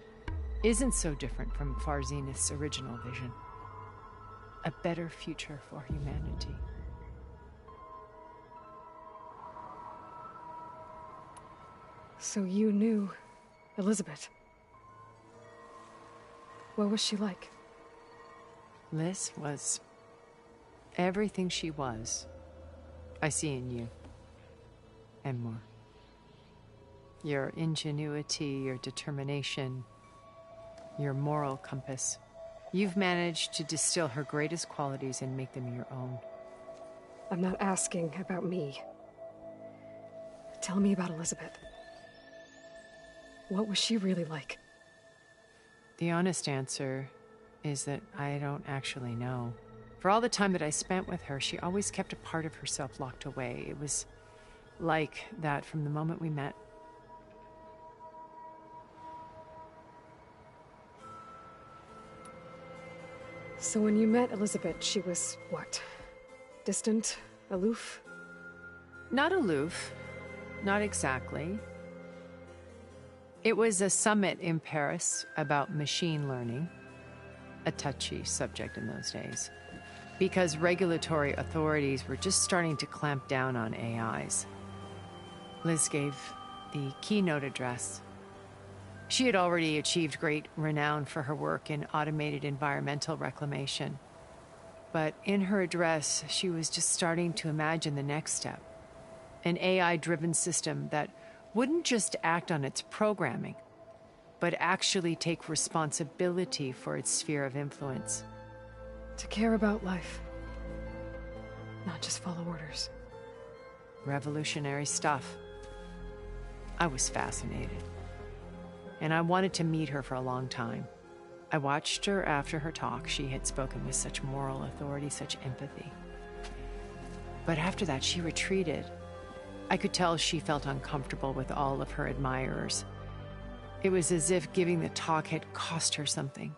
isn't so different from Far Zenith's original vision. A better future for humanity. So you knew Elizabeth. What was she like? Liz was everything she was. I see in you. And more. Your ingenuity, your determination, your moral compass. You've managed to distill her greatest qualities and make them your own. I'm not asking about me. Tell me about Elizabeth. What was she really like? The honest answer is that I don't actually know. For all the time that I spent with her, she always kept a part of herself locked away. It was like that from the moment we met. So when you met Elizabeth, she was what? Distant? Aloof? Not aloof. Not exactly. It was a summit in Paris about machine learning, a touchy subject in those days, because regulatory authorities were just starting to clamp down on AIs. Liz gave the keynote address. She had already achieved great renown for her work in automated environmental reclamation. But in her address, she was just starting to imagine the next step. An AI-driven system that wouldn't just act on its programming, but actually take responsibility for its sphere of influence. To care about life. Not just follow orders. Revolutionary stuff. I was fascinated. And I wanted to meet her for a long time. I watched her after her talk. She had spoken with such moral authority, such empathy. But after that, she retreated. I could tell she felt uncomfortable with all of her admirers. It was as if giving the talk had cost her something.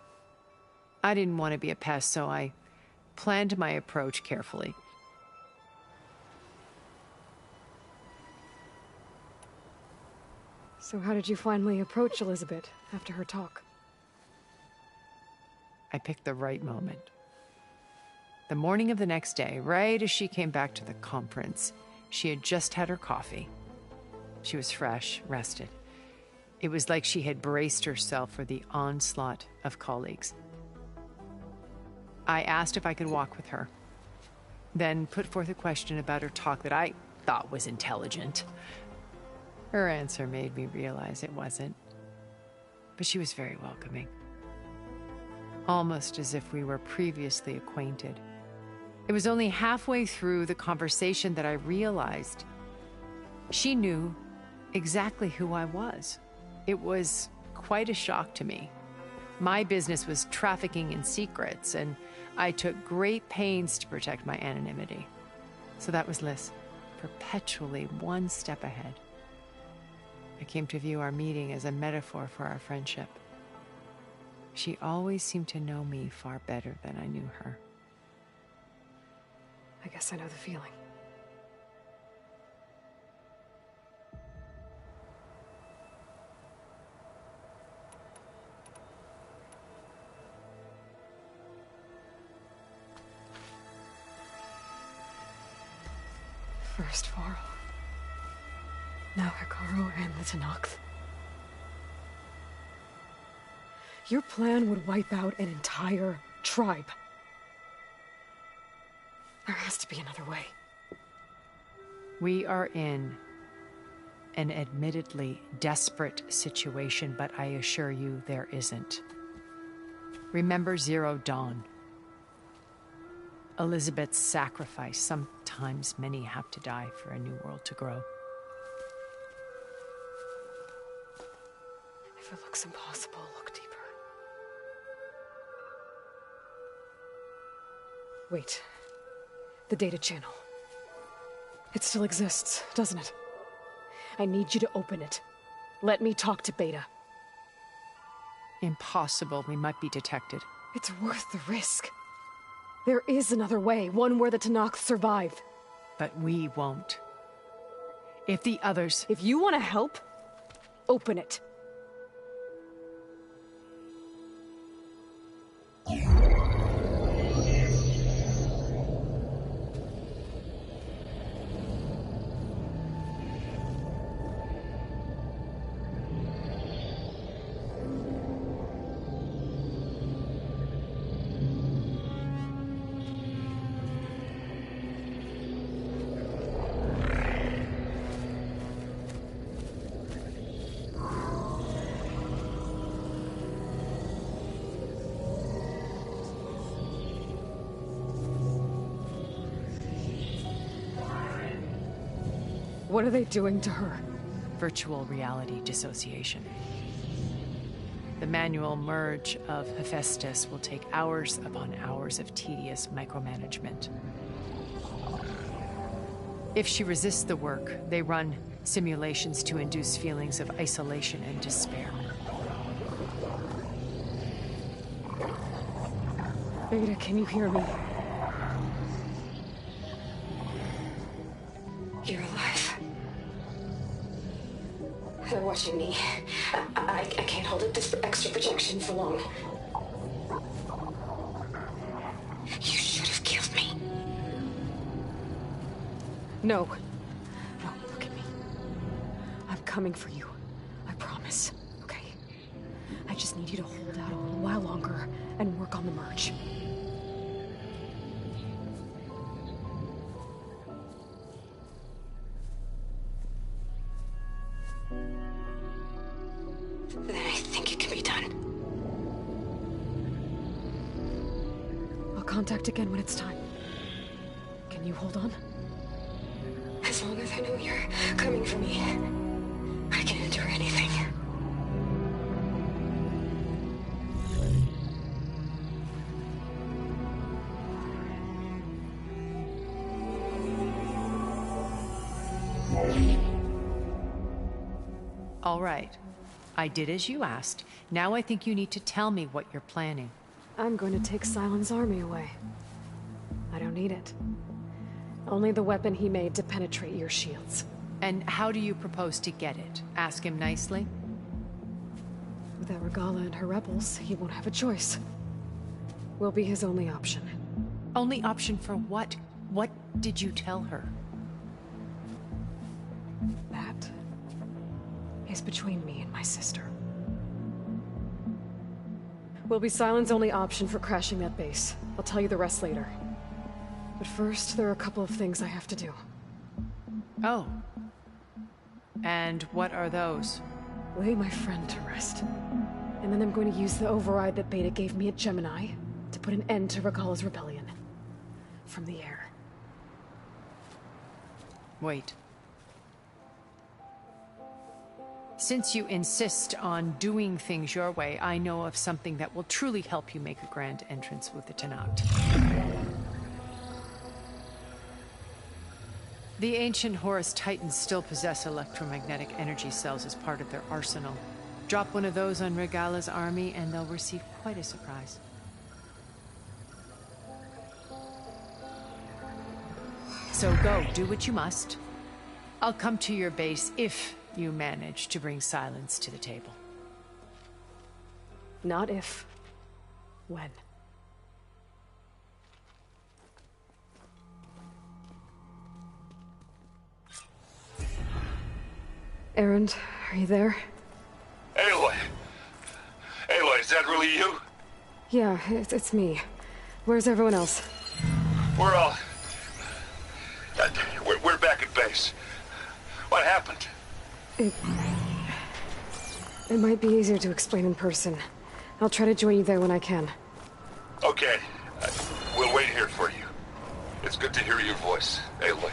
I didn't want to be a pest, so I planned my approach carefully. So how did you finally approach Elizabeth after her talk? I picked the right moment. The morning of the next day, right as she came back to the conference, she had just had her coffee. She was fresh, rested. It was like she had braced herself for the onslaught of colleagues. I asked if I could walk with her, then put forth a question about her talk that I thought was intelligent. Her answer made me realize it wasn't, but she was very welcoming. Almost as if we were previously acquainted. It was only halfway through the conversation that I realized she knew exactly who I was. It was quite a shock to me. My business was trafficking in secrets, and I took great pains to protect my anonymity. So that was Liz, perpetually one step ahead. I came to view our meeting as a metaphor for our friendship. She always seemed to know me far better than I knew her. I guess I know the feeling. First Varl. Now Hikaru and the Tenakth. Your plan would wipe out an entire tribe. There has to be another way. We are in an admittedly desperate situation, but I assure you there isn't. Remember Zero Dawn. Elizabeth's sacrifice. Sometimes many have to die for a new world to grow. If it looks impossible, look deeper. Wait. The data channel. It still exists, doesn't it? I need you to open it. Let me talk to Beta. Impossible. We might be detected. It's worth the risk. There is another way, one where the Tenakth survive. But we won't. If the others... If you want to help, open it. What are they doing to her? Virtual reality dissociation. The manual merge of Hephaestus will take hours upon hours of tedious micromanagement. If she resists the work, they run simulations to induce feelings of isolation and despair. Beta, can you hear me? You're alive. They're watching me. I can't hold up this extra projection for long. You should have killed me. No. No, look at me. I'm coming for you. I promise. Okay? I just need you to hold out a little while longer and work on the merge. Then I think it can be done. I'll contact again when it's time. Can you hold on? As long as I know you're coming for me, I can endure anything. All right. I did as you asked. Now I think you need to tell me what you're planning. I'm going to take Sylens' army away. I don't need it. Only the weapon he made to penetrate your shields. And how do you propose to get it? Ask him nicely? Without Regala and her rebels, he won't have a choice. We'll be his only option. Only option for what? What did you tell her? That is between me and my sister. Will be Sylens' only option for crashing that base. I'll tell you the rest later. But first, there are a couple of things I have to do. Oh. And what are those? Lay my friend to rest. And then I'm going to use the override that Beta gave me at Gemini to put an end to Regala's rebellion. From the air. Wait. Since you insist on doing things your way, I know of something that will truly help you make a grand entrance with the Tenat. The ancient Horus Titans still possess electromagnetic energy cells as part of their arsenal. Drop one of those on Regala's army and they'll receive quite a surprise. So go, do what you must. I'll come to your base if you manage to bring Sylens to the table. Not if. When. Erend, are you there? Aloy! Aloy, is that really you? Yeah, it's me. Where's everyone else? We're all... We're back at base. What happened? It might be easier to explain in person. I'll try to join you there when I can. Okay. We'll wait here for you. It's good to hear your voice, Aloy.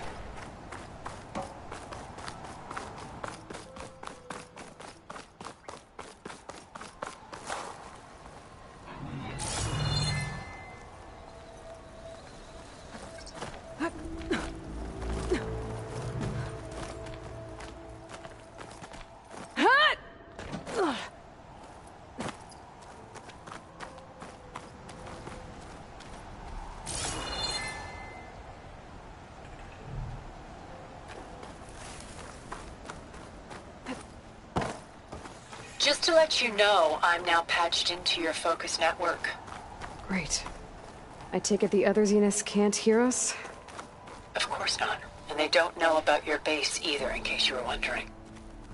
Just to let you know, I'm now patched into your focus network. Great. I take it the other Zeniths can't hear us? Of course not. And they don't know about your base either, in case you were wondering.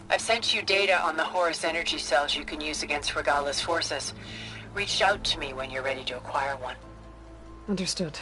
I've sent you data on the Horus energy cells you can use against Regala's forces. Reach out to me when you're ready to acquire one. Understood.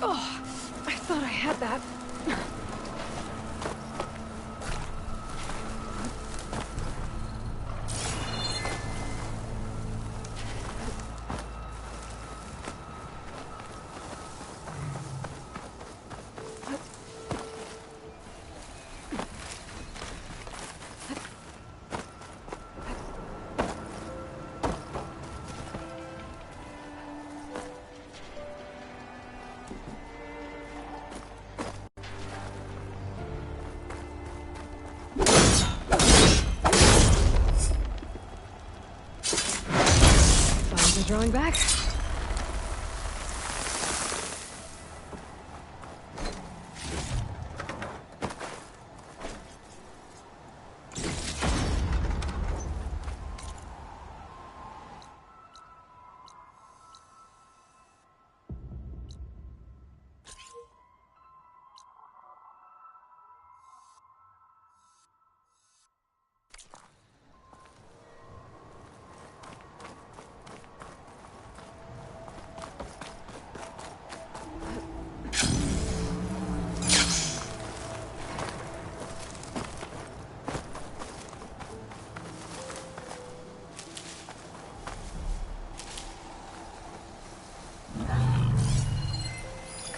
Oh, I thought I had that. Drawing back.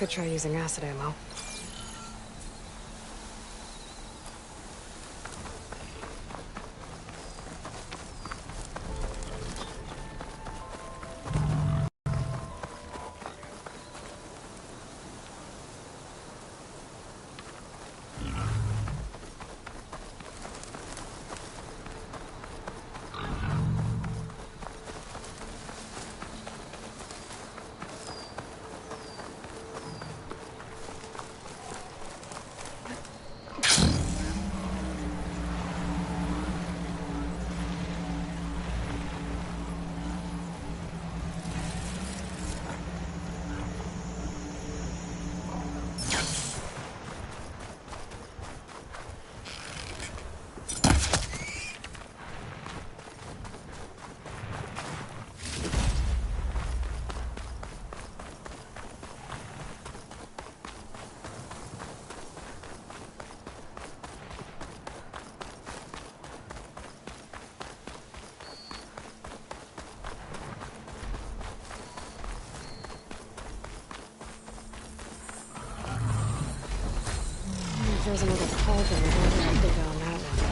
Could try using acid ammo. There's another cauldron. I wonder how to go down that one.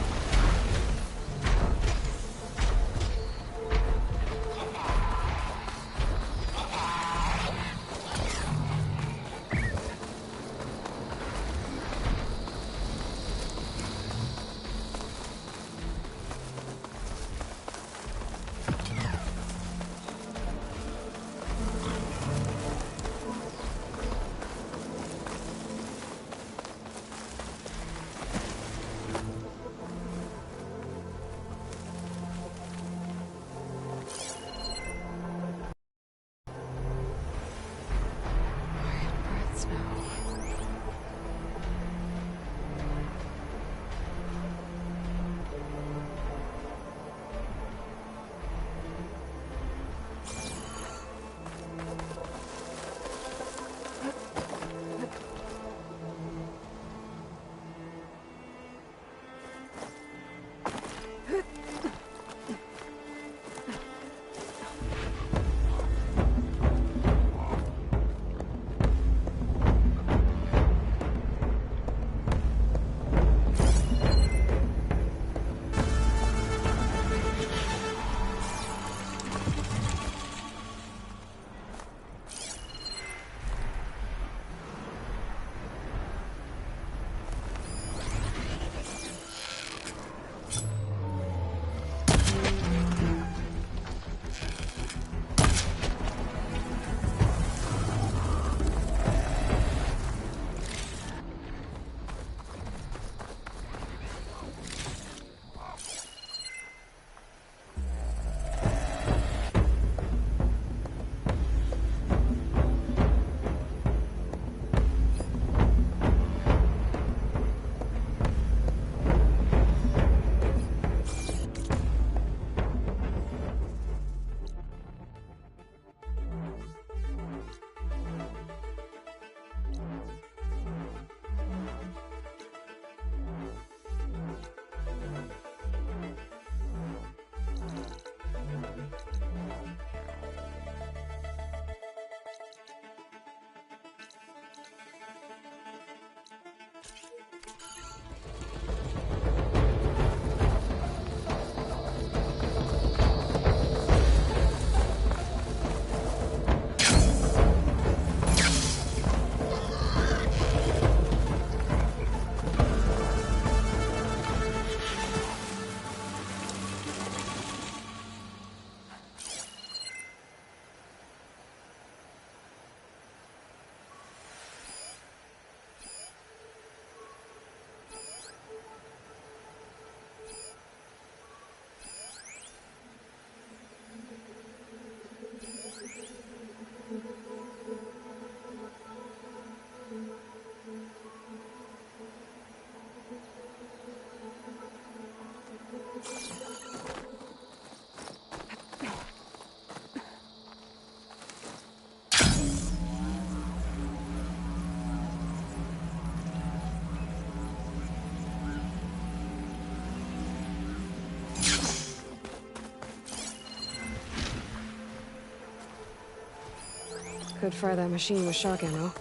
Could fry that machine with shock ammo.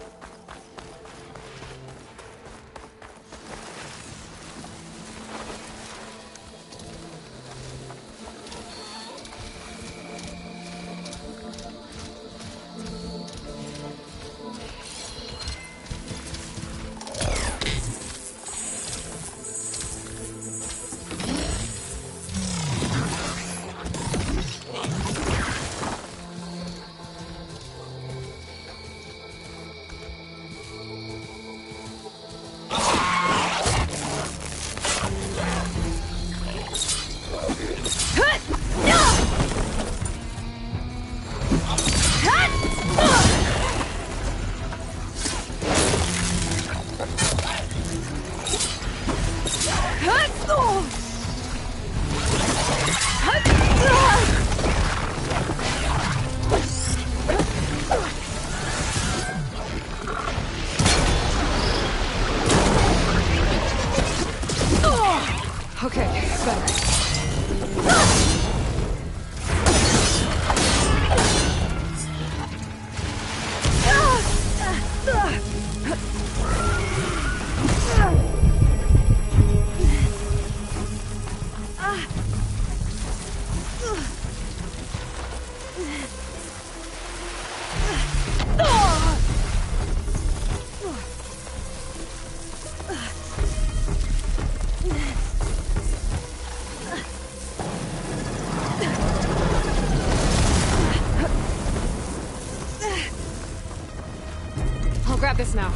I'll grab this now.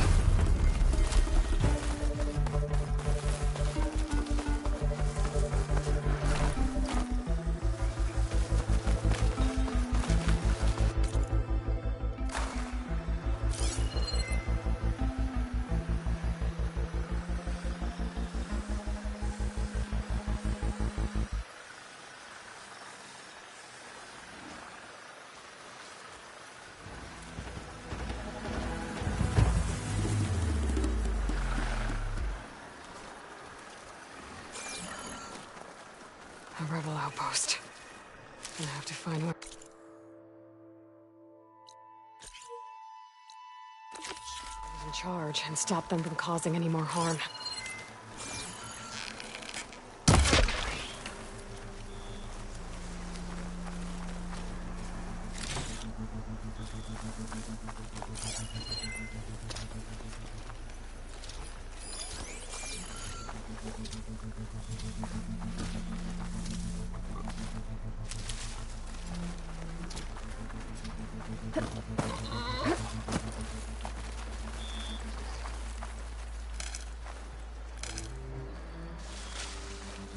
A rebel outpost. I have to find where... who's in charge and stop them from causing any more harm.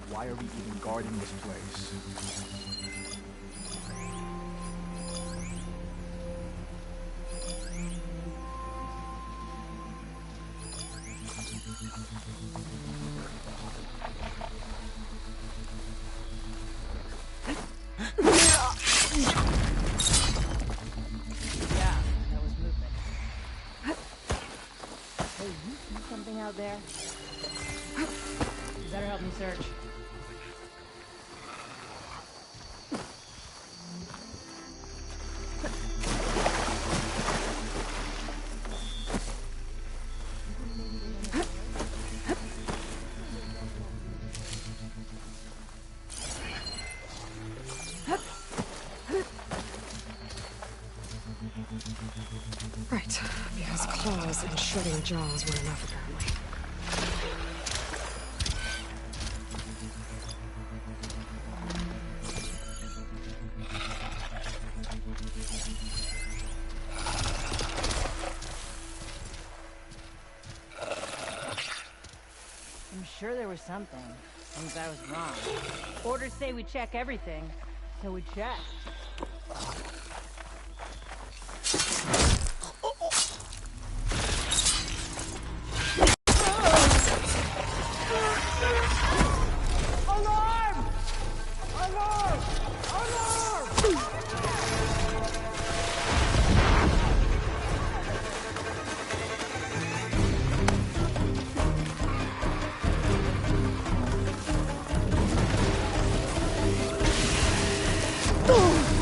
Why are we even guarding this place? Yeah, that was movement. Hey, you see something out there? You better help me search. Right, because claws and shredding jaws were enough apparently. I'm sure there was something, since I was wrong. Orders say we check everything, so we check. Alarm! Alarm! Alarm! Oh!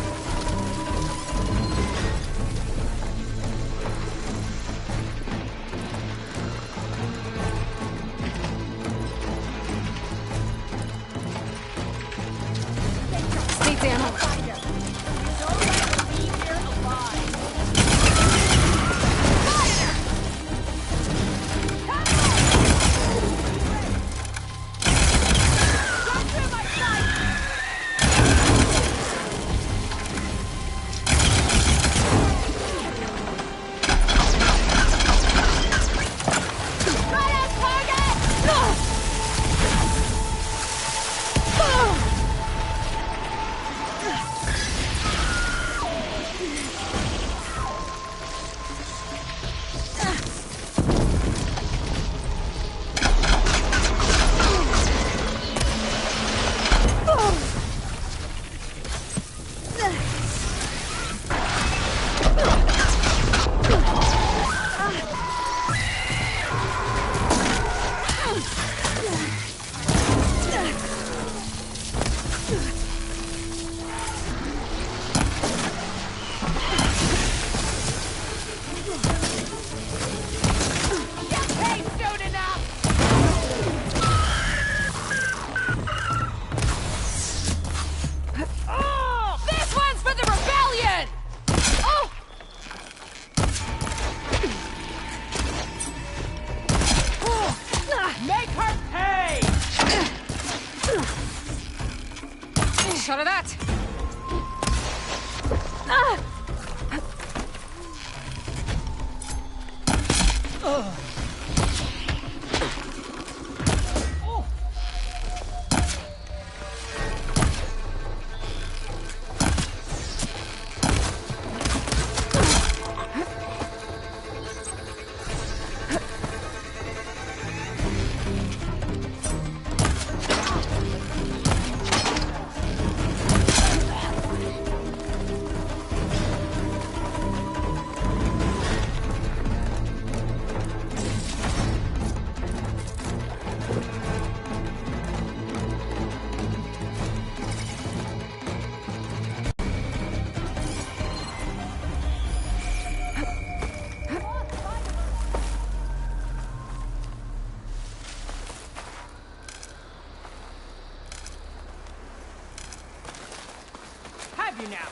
Have you now?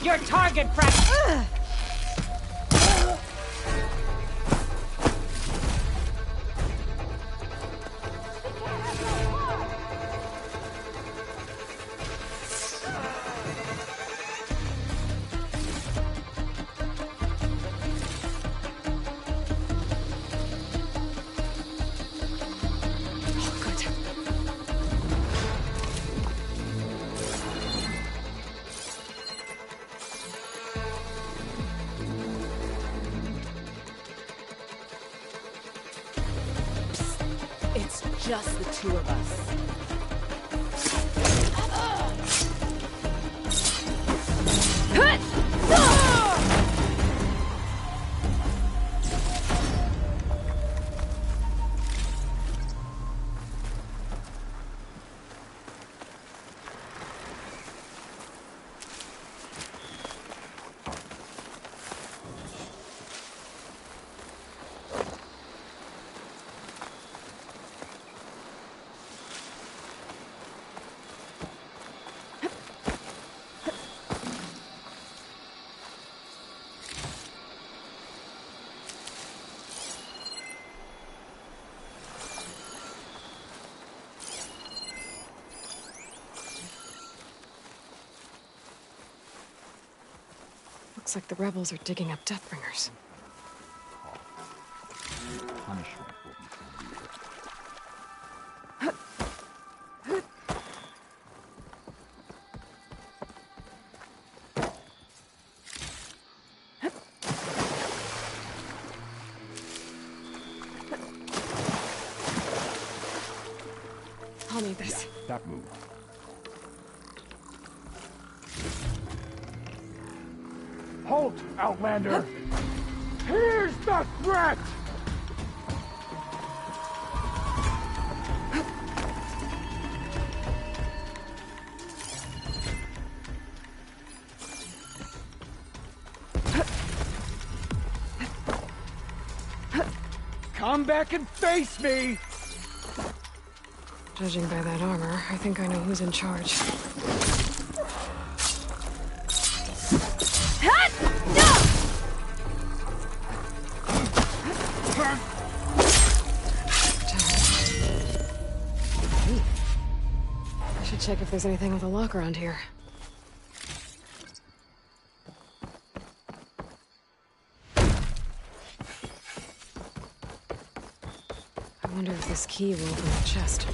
Your target practice. It's just the two of us. Looks like the rebels are digging up Deathbringers. Punishment will be severe. I'll need this. Yeah, that move. Halt, Outlander! Here's the threat! Come back and face me! Judging by that armor, I think I know who's in charge. I should check if there's anything with a lock around here. I wonder if this key will open the chest.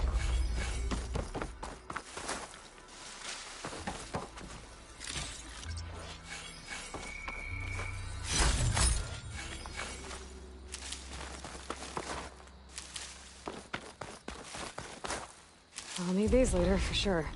I'll need these later, for sure.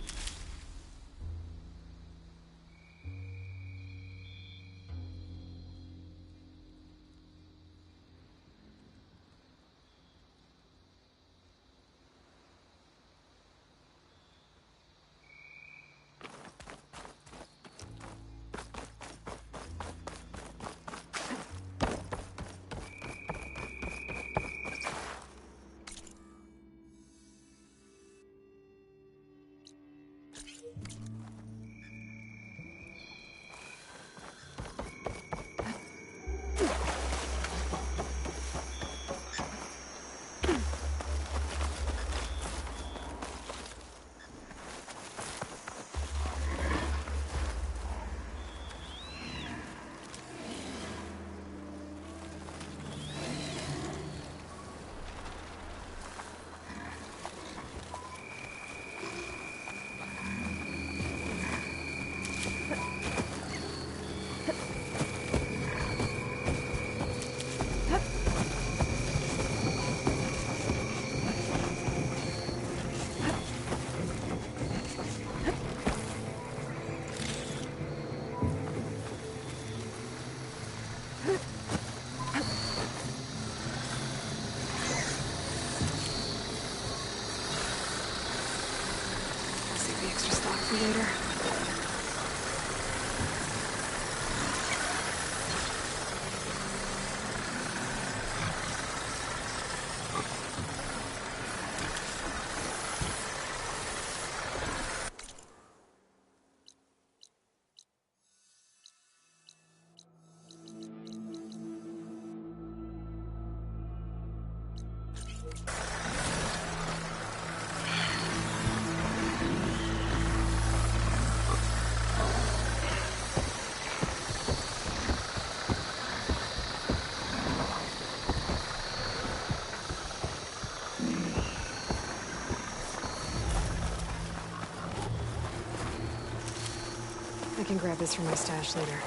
extra stock for later. I can grab this from my stash later.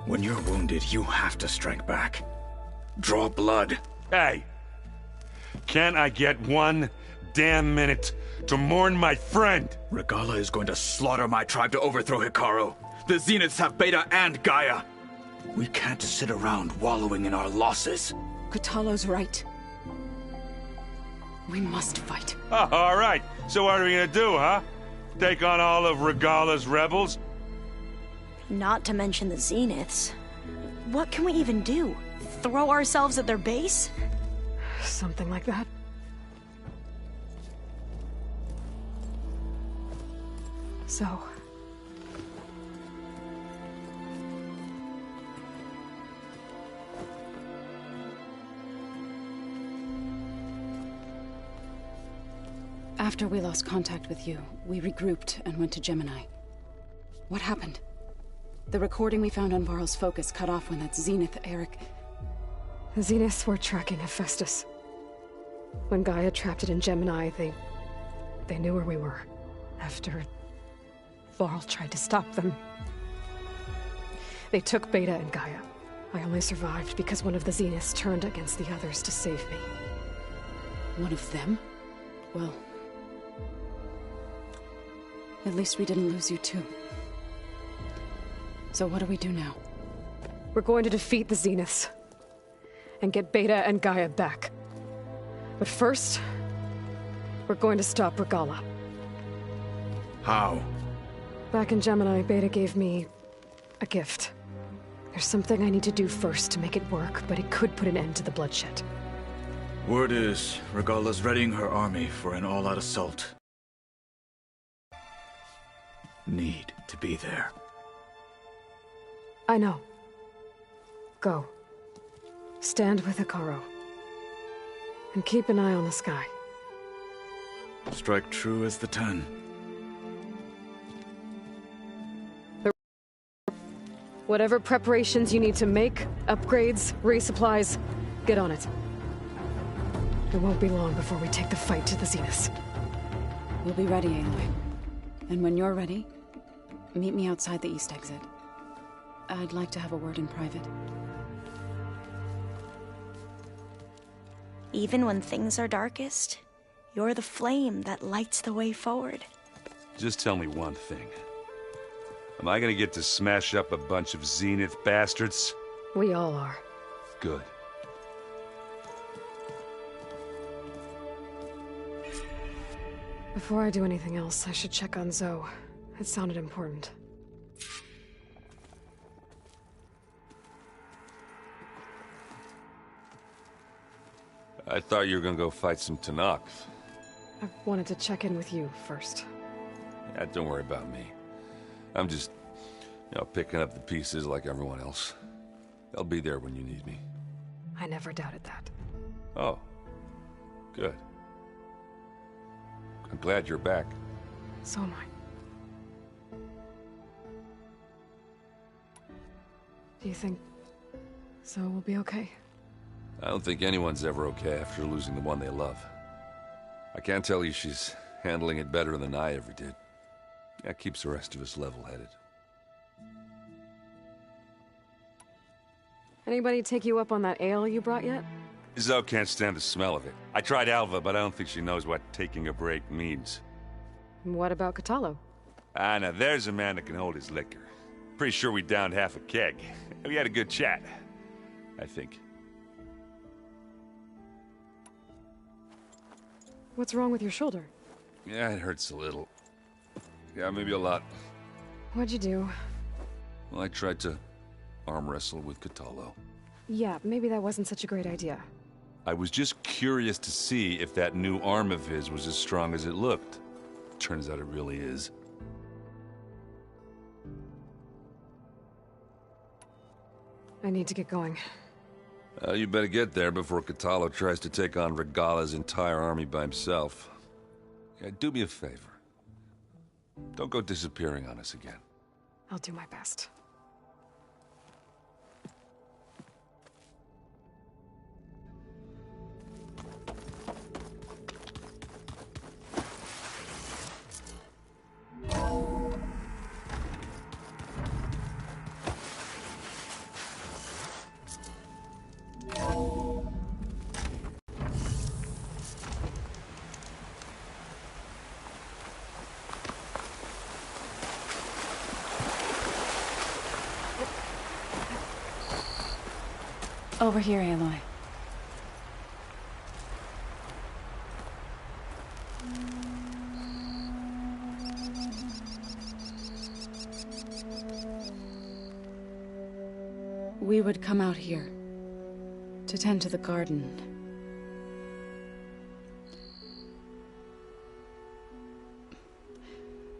When you're wounded, you have to strike back. Draw blood. Hey! Can't I get one damn minute to mourn my friend? Regala is going to slaughter my tribe to overthrow Hikaru. The Zeniths have Beta and Gaia. We can't sit around wallowing in our losses. Kutalo's right. We must fight. Oh, all right. So what are we gonna do, huh? Take on all of Regala's rebels? Not to mention the Zeniths. What can we even do? Throw ourselves at their base? Something like that. So... After we lost contact with you, we regrouped and went to Gemini. What happened? The recording we found on Varl's focus cut off when that Zenith, Eric... The Zeniths were tracking Hephaestus. When Gaia trapped it in Gemini, they knew where we were. After Varl tried to stop them. They took Beta and Gaia. I only survived because one of the Zeniths turned against the others to save me. One of them? Well... at least we didn't lose you too. So what do we do now? We're going to defeat the Zeniths. And get Beta and Gaia back. But first, We're going to stop Regala. How? Back in Gemini, Beta gave me a gift. There's something I need to do first to make it work, but it could put an end to the bloodshed. Word is, Regala's readying her army for an all-out assault. Need to be there. I know. Go. Stand with Hikaru. And keep an eye on the sky. Strike true as the 10. Whatever preparations you need to make, upgrades, resupplies, get on it. It won't be long before we take the fight to the Zenith. We'll be ready, Aloy. And when you're ready, meet me outside the east exit. I'd like to have a word in private. Even when things are darkest, you're the flame that lights the way forward. Just tell me one thing. Am I gonna get to smash up a bunch of Zenith bastards? We all are. Good. Before I do anything else, I should check on Zoe. It sounded important. I thought you were gonna go fight some Tenakth. I wanted to check in with you first. Yeah, don't worry about me. I'm just, picking up the pieces like everyone else. I'll be there when you need me. I never doubted that. Oh. Good. I'm glad you're back. So am I. Do you think Zoe will be okay? I don't think anyone's ever okay after losing the one they love. I can't tell you she's handling it better than I ever did. That keeps the rest of us level-headed. Anybody take you up on that ale you brought yet? Zoe can't stand the smell of it. I tried Alva, but I don't think she knows what taking a break means. What about Kotallo? Ah, now there's a man that can hold his liquor. Pretty sure we downed half a keg. We had a good chat, I think. What's wrong with your shoulder? Yeah, it hurts a little. Yeah, maybe a lot. What'd you do? Well, I tried to arm wrestle with Kotallo. Yeah, maybe that wasn't such a great idea. I was just curious to see if that new arm of his was as strong as it looked. Turns out it really is. I need to get going. You better get there before Kotallo tries to take on Regala's entire army by himself. Yeah, do me a favor. Don't go disappearing on us again. I'll do my best. Over here, Aloy. We would come out here to tend to the garden.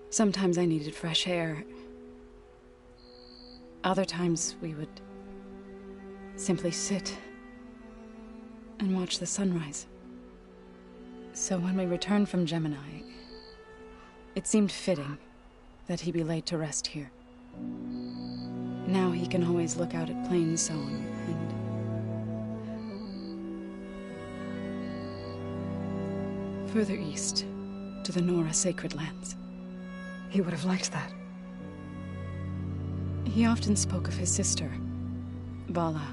Sometimes I needed fresh air. Other times we would simply sit and watch the sunrise. So when we returned from Gemini, it seemed fitting that he be laid to rest here. Now he can always look out at Plain Zone and further east to the Nora Sacred Lands. He would have liked that. He often spoke of his sister, Vala.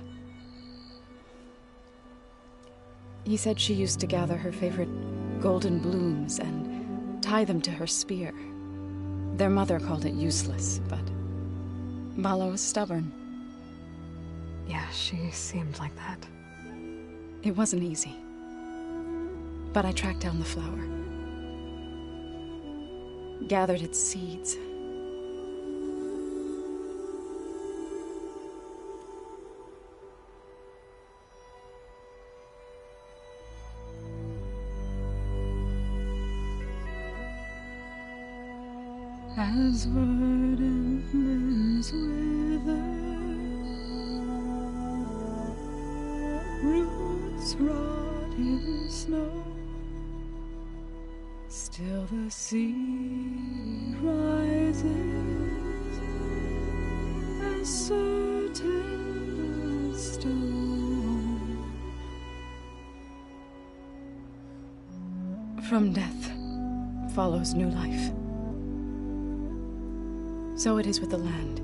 He said she used to gather her favorite golden blooms and tie them to her spear. Their mother called it useless, but Vala was stubborn. Yeah, she seemed like that. It wasn't easy. But I tracked down the flower. gathered its seeds. As verdant limbs wither, roots rot in snow, still the seed rises, as certain as stone. From death follows new life. So it is with the land.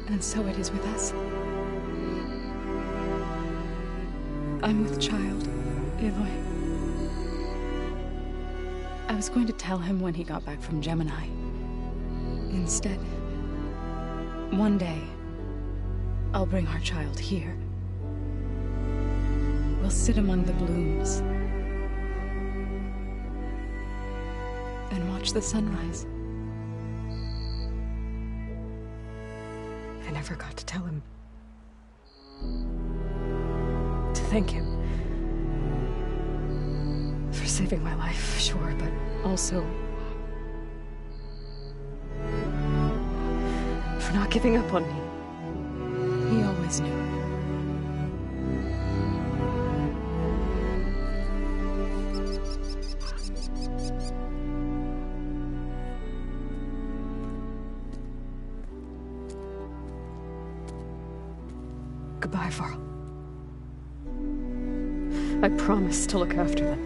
And so it is with us. I'm with child, Aloy. I was going to tell him when he got back from Gemini. Instead, one day, I'll bring our child here. We'll sit among the blooms and watch the sunrise. I never got to tell him. To thank him. For saving my life, sure, but also for not giving up on me. He always knew. Goodbye, Varl. I promise to look after them.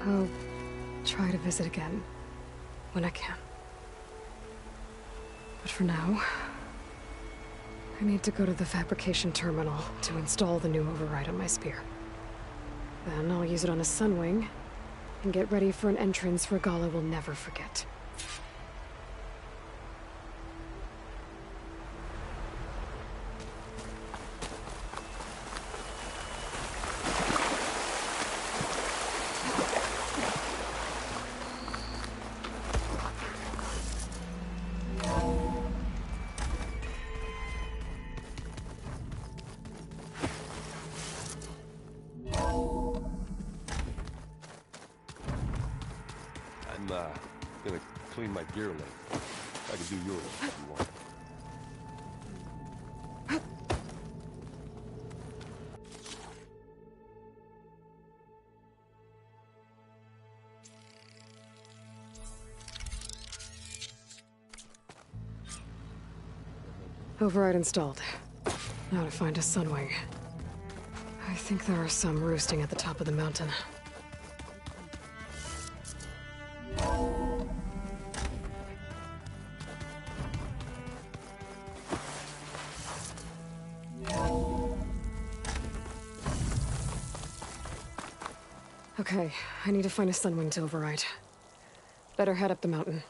I'll try to visit again when I can. But for now, I need to go to the fabrication terminal to install the new override on my spear. Then I'll use it on a sunwing and get ready for an entrance Regala will never forget. I'm gonna clean my gear later. I can do yours if you want. Override installed. Now to find a sunwing. I think there are some roosting at the top of the mountain. Okay, I need to find a sunwing to override. Better head up the mountain.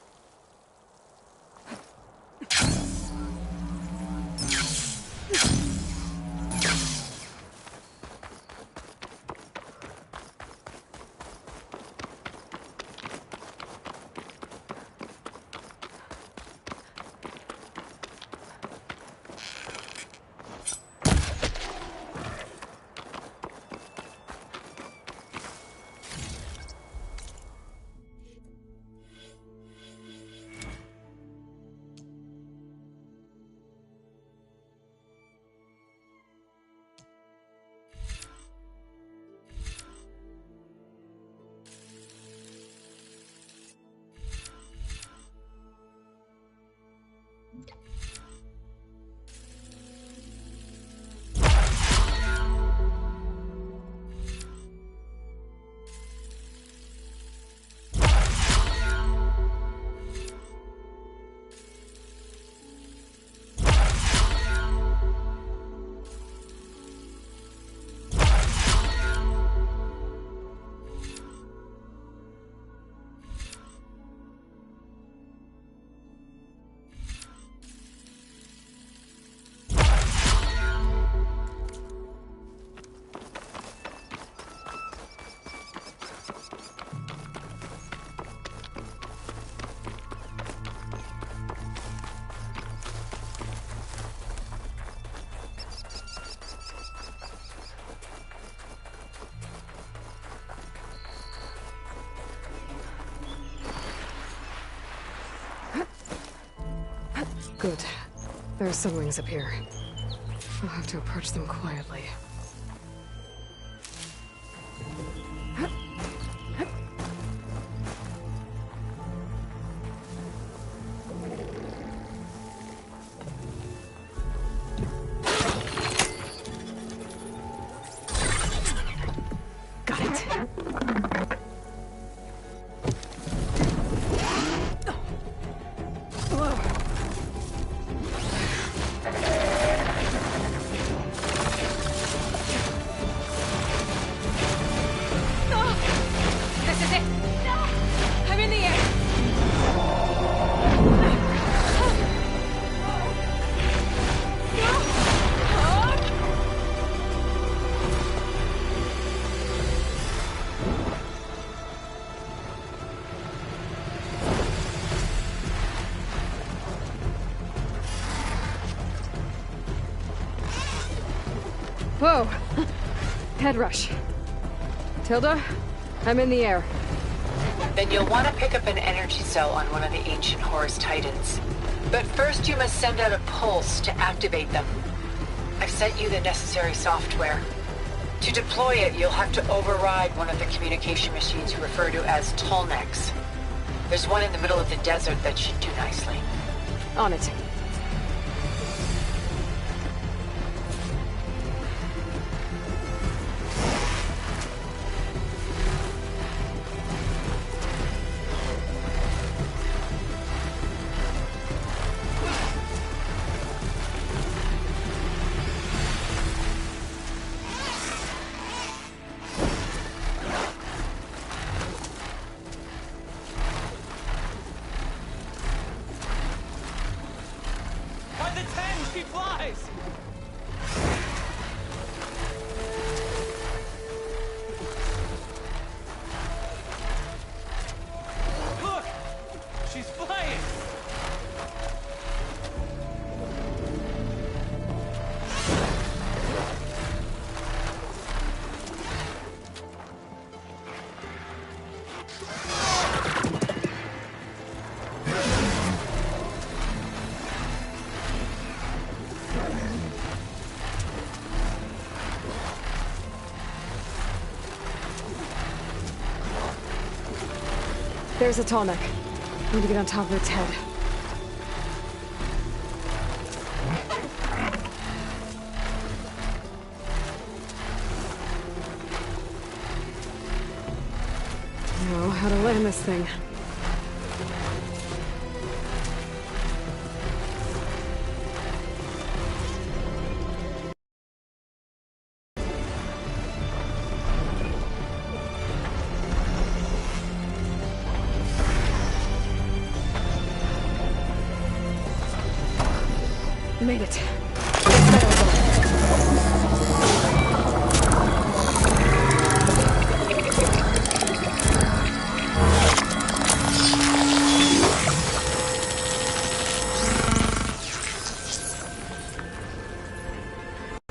Good. There are sunwings up here. I'll have to approach them quietly. Got it. This is it! I'm in the air! Whoa! Head rush. Tilda, I'm in the air. Then you'll want to pick up an energy cell on one of the ancient Horus Titans. But first you must send out a pulse to activate them. I've sent you the necessary software. To deploy it, you'll have to override one of the communication machines you refer to as Tallnecks. There's one in the middle of the desert that should do nicely. On it. By the 10, she flies! Look! She's flying! There's a Tallneck. Need to get on top of its head. Know how to land this thing. Made it.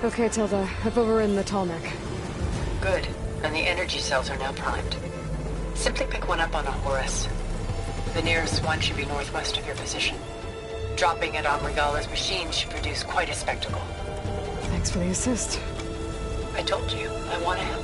Okay, Tilda. I've overridden the Tallneck. Good. And the energy cells are now primed. Simply pick one up on a Horus. The nearest one should be northwest of your position. Dropping it on Regala's machine should produce quite a spectacle. Thanks for the assist. I told you, I want to help.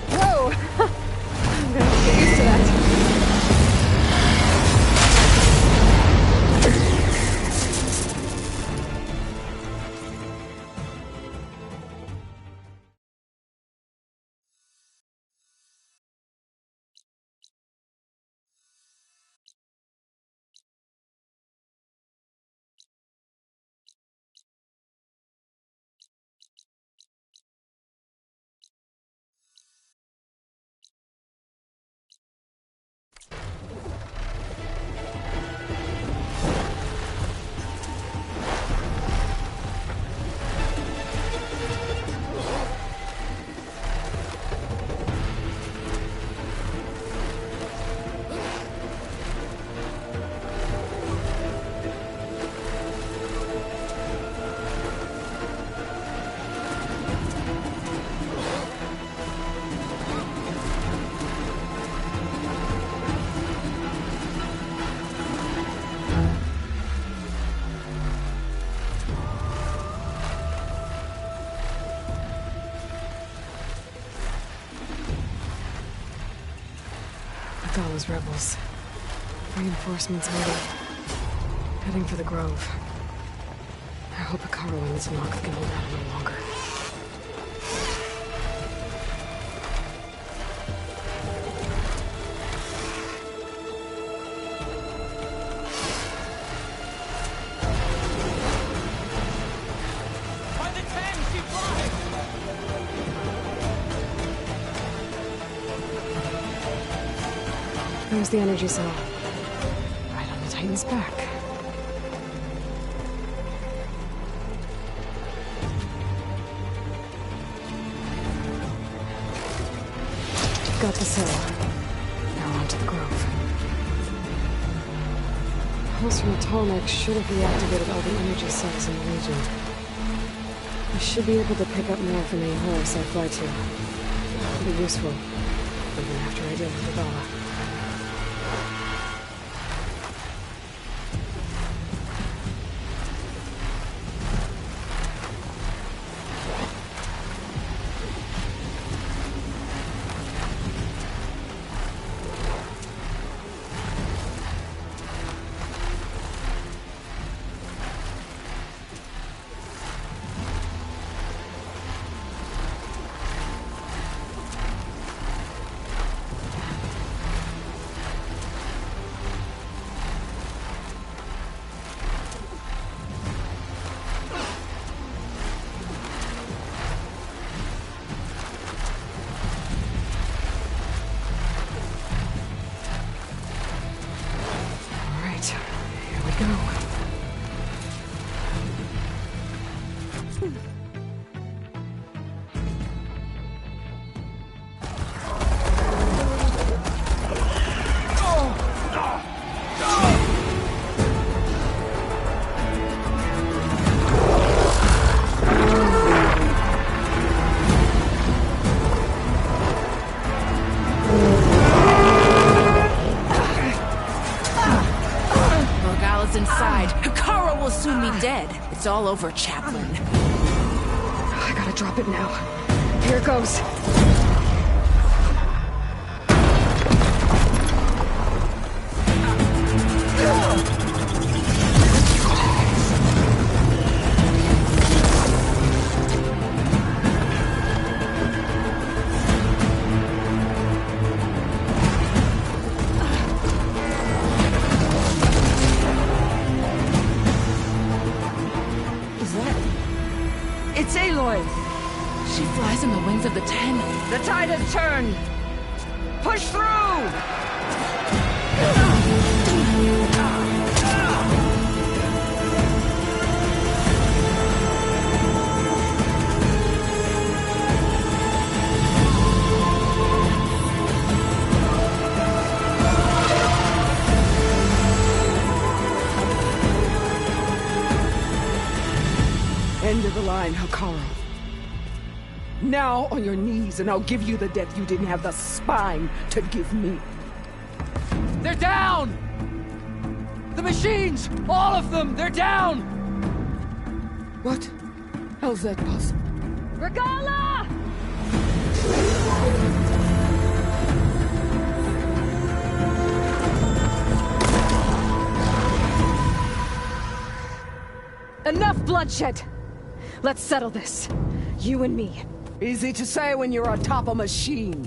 Whoa! I'm gonna have to get used to that. those rebels. Reinforcements waiting. Heading for the Grove. I hope Hikaru and this Nox can hold out a little longer. There's the energy cell. Right on the Titan's back. Got the cell. Now on to the Grove. Pulse from the Tallneck should have reactivated all the energy cells in the region. I should be able to pick up more from any horse I fly to. It'll be useful, even after I deal with Regala. It's all over, Chaplain. I gotta drop it now. Here it goes. It's Aloy! She flies on the wings of the Ten. The tide has turned! Push through! End of the line, Hikaru. Now on your knees, and I'll give you the death you didn't have the spine to give me. They're down! The machines! All of them! They're down! What? How's that possible? Regala! Enough bloodshed! Let's settle this. You and me. Easy to say when you're atop a machine.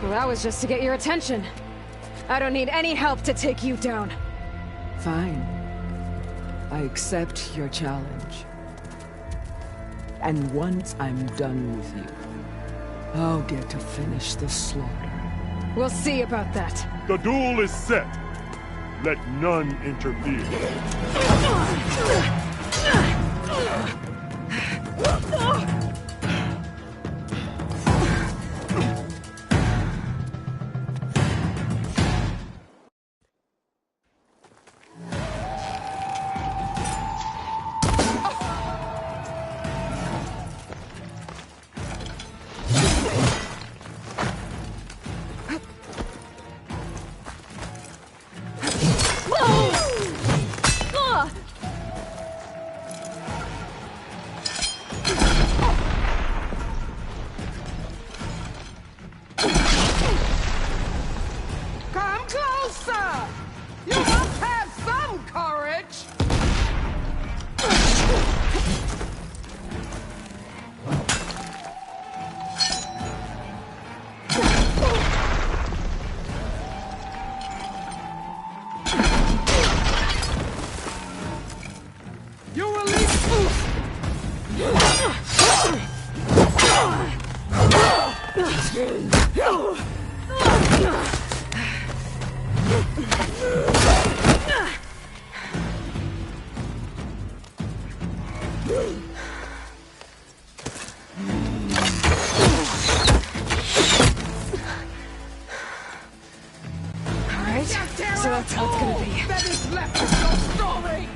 Well, that was just to get your attention. I don't need any help to take you down. Fine. I accept your challenge. And once I'm done with you, I'll get to finish the slaughter. We'll see about that. The duel is set. Let none interfere. You must have some courage! You release... Alright, so that's how it's gonna be. That is left is your story!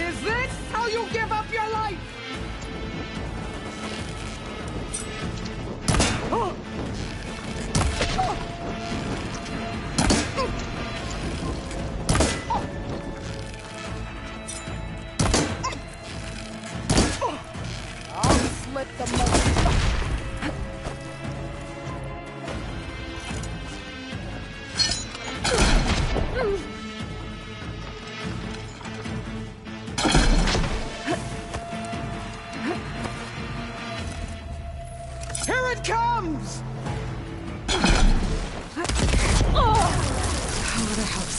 Is this how you give up your life? I'll slit the mother... Here it comes! Oh, that helps.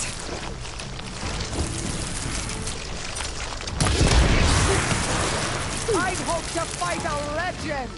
I'd hope to fight a legend!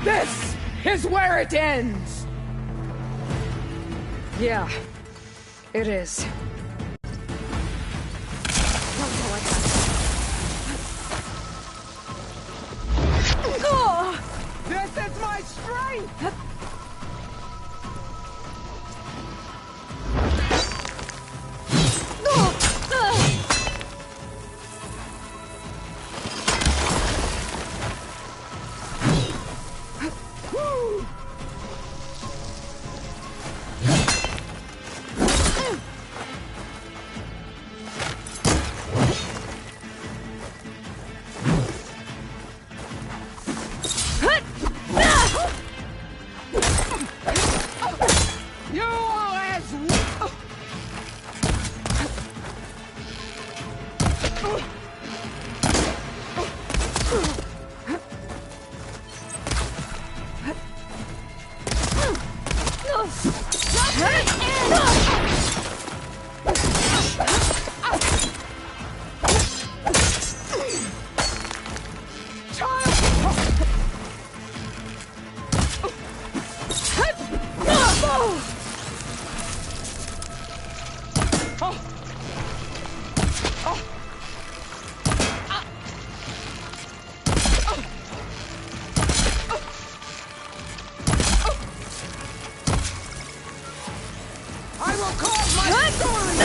This is where it ends! Yeah, it is. Don't go like that. This is my strength! I will cause my story!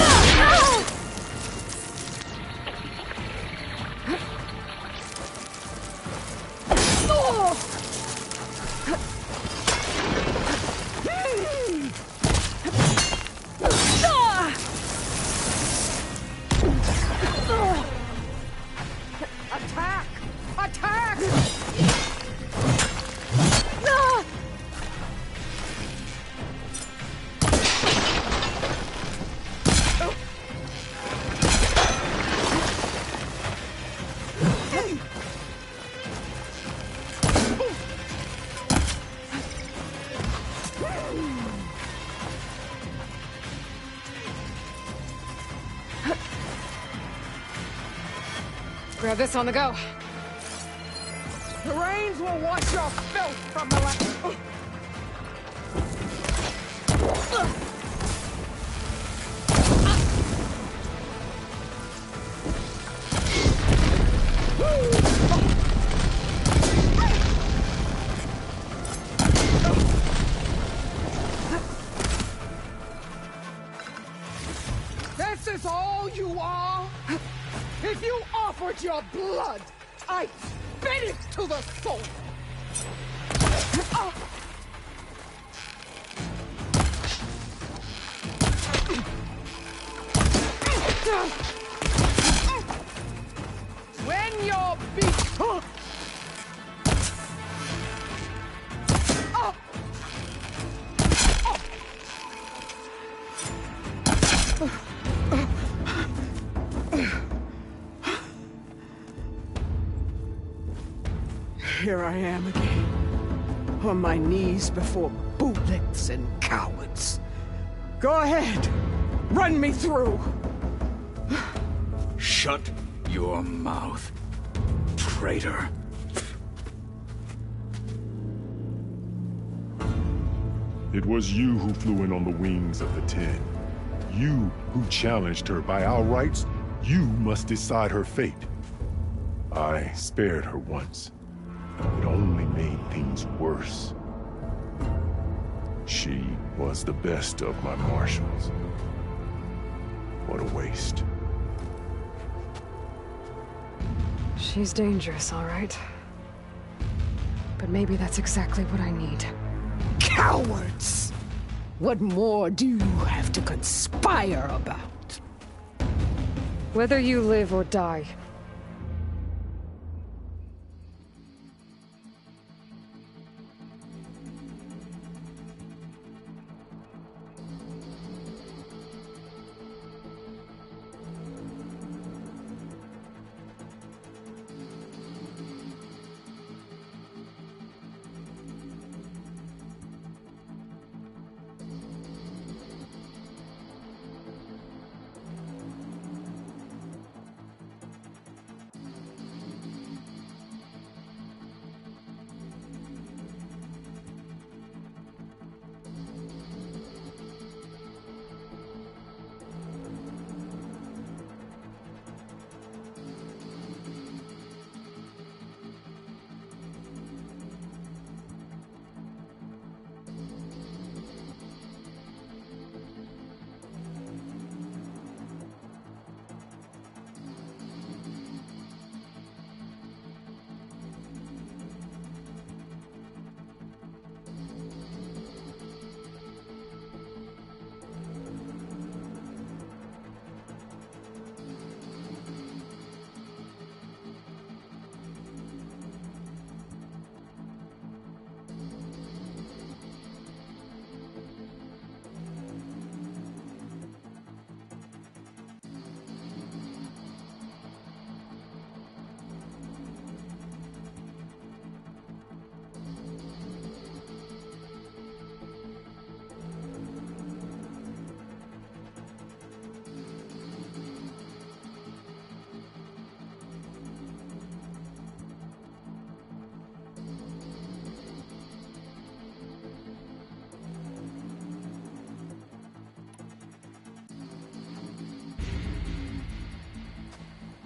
Attack! Attack! Grab this on the go. The rains will wash your filth from the land. This is all you are? If you offered your blood, I'd spit it to the soul! When you're beat... Here I am again, on my knees before bootlicks and cowards. Go ahead, run me through. Shut your mouth, traitor. It was you who flew in on the wings of the 10. You who challenged her. By our rights, you must decide her fate. I spared her once. It only made things worse. She was the best of my marshals. What a waste. She's dangerous, all right. But maybe that's exactly what I need. Cowards! What more do you have to conspire about? Whether you live or die,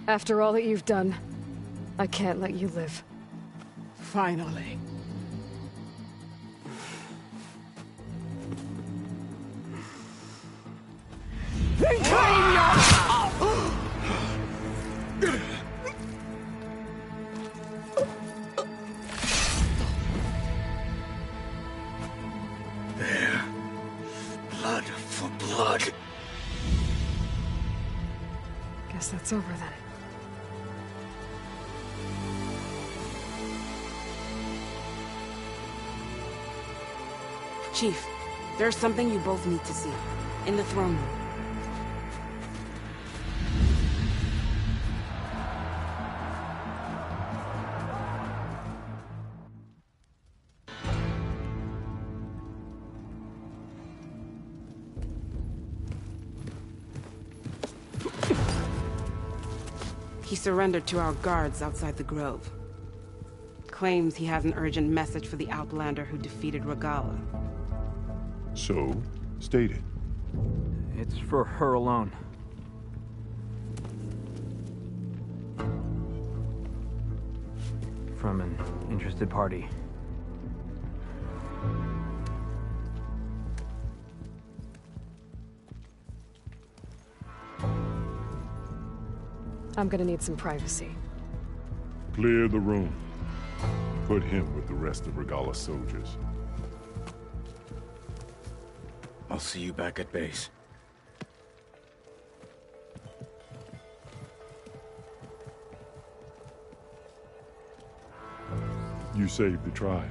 after all that you've done, I can't let you live. Finally. Then claim your... There. Blood for blood. Guess that's over then. Chief, there's something you both need to see. In the throne room. He surrendered to our guards outside the grove. Claims he has an urgent message for the Outlander who defeated Regala. So, state it. It's for her alone. From an interested party. I'm gonna need some privacy. Clear the room. Put him with the rest of Regala's soldiers. I'll see you back at base. You saved the tribe.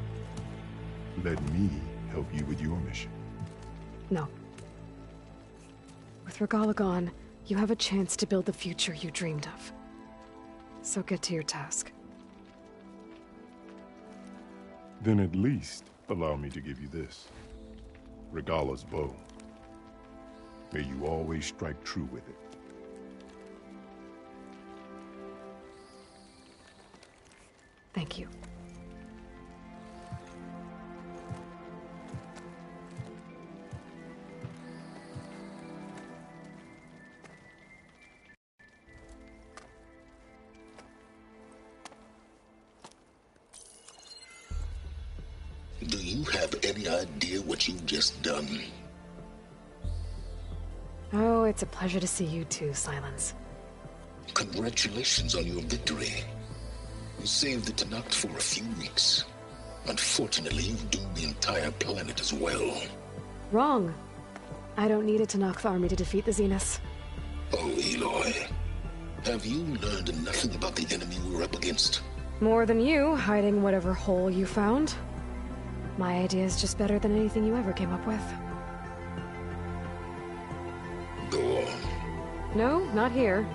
Let me help you with your mission. No. With Regala gone, you have a chance to build the future you dreamed of. So get to your task. Then at least allow me to give you this. Regala's bow. May you always strike true with it. Thank you. Do you have any idea what you've just done? Oh, it's a pleasure to see you too, Silence. Congratulations on your victory. You saved the Tenakth for a few weeks. Unfortunately, you've doomed the entire planet as well. Wrong. I don't need a Tenakth army to defeat the Zeniths. Oh, Aloy. Have you learned nothing about the enemy we're up against? More than you, hiding whatever hole you found. My idea is just better than anything you ever came up with. Go on. No, not here.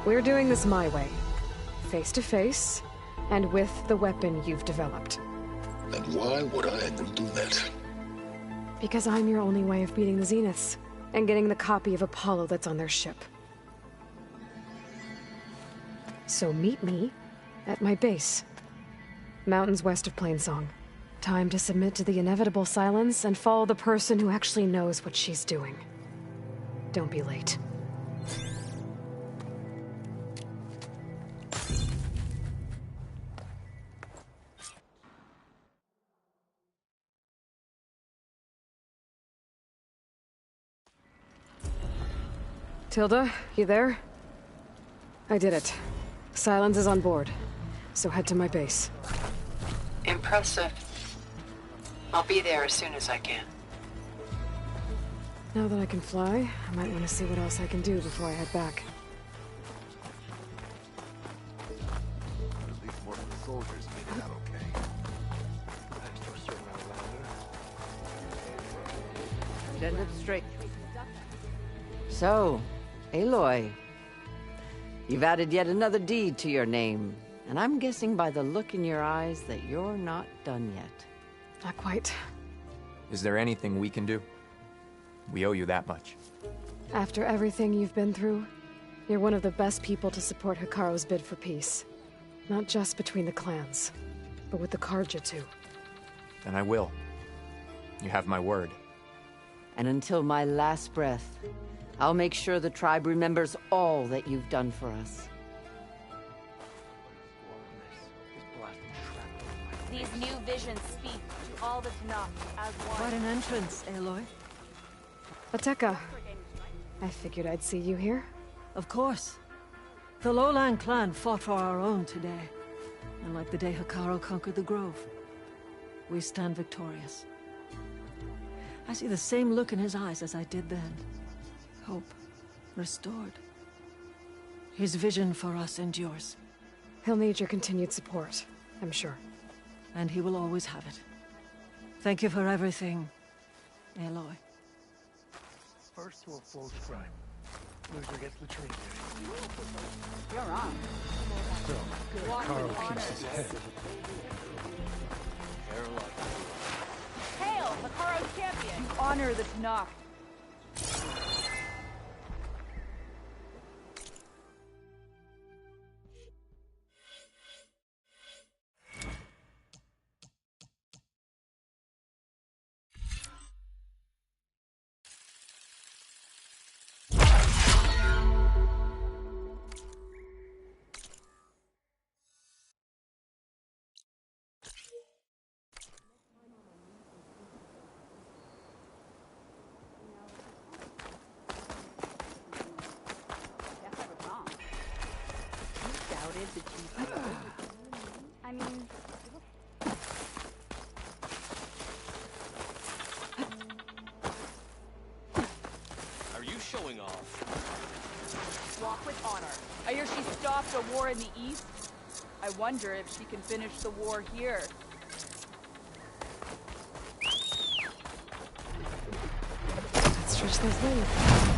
We're doing this my way. Face to face, and with the weapon you've developed. And why would I agree to that? Because I'm your only way of beating the Zeniths, and getting the copy of Apollo that's on their ship. So meet me at my base. Mountains west of Plainsong. Time to submit to the inevitable silence and follow the person who actually knows what she's doing. Don't be late. Tilda, you there? I did it. Silence is on board, so head to my base. Impressive. I'll be there as soon as I can. Now that I can fly, I might want to see what else I can do before I head back. At least one of the soldiers made it out okay. Thanks to a certain Outlander. Getting it straight. So, Aloy, you've added yet another deed to your name, and I'm guessing by the look in your eyes that you're not done yet. Not quite. Is there anything we can do? We owe you that much. After everything you've been through, you're one of the best people to support Hikaru's bid for peace. Not just between the clans, but with the Carja too. And I will. You have my word. And until my last breath, I'll make sure the tribe remembers all that you've done for us. These new visions speak to all the Tenakth as one. Quite an entrance, Aloy. Ateka. I figured I'd see you here. Of course. The Lowland clan fought for our own today. And like the day Hikaru conquered the Grove, we stand victorious. I see the same look in his eyes as I did then. Hope restored. His vision for us endures. He'll need your continued support, I'm sure. And he will always have it. Thank you for everything, Aloy. First to a full stripe. Loser gets the trinket. You're on. So, Carl keeps his head. Hail, Hikaru's champion! You honor the Tenakth. showing off. Walk with honor. I hear she stopped a war in the east. I wonder if she can finish the war here. Let's stretch those legs.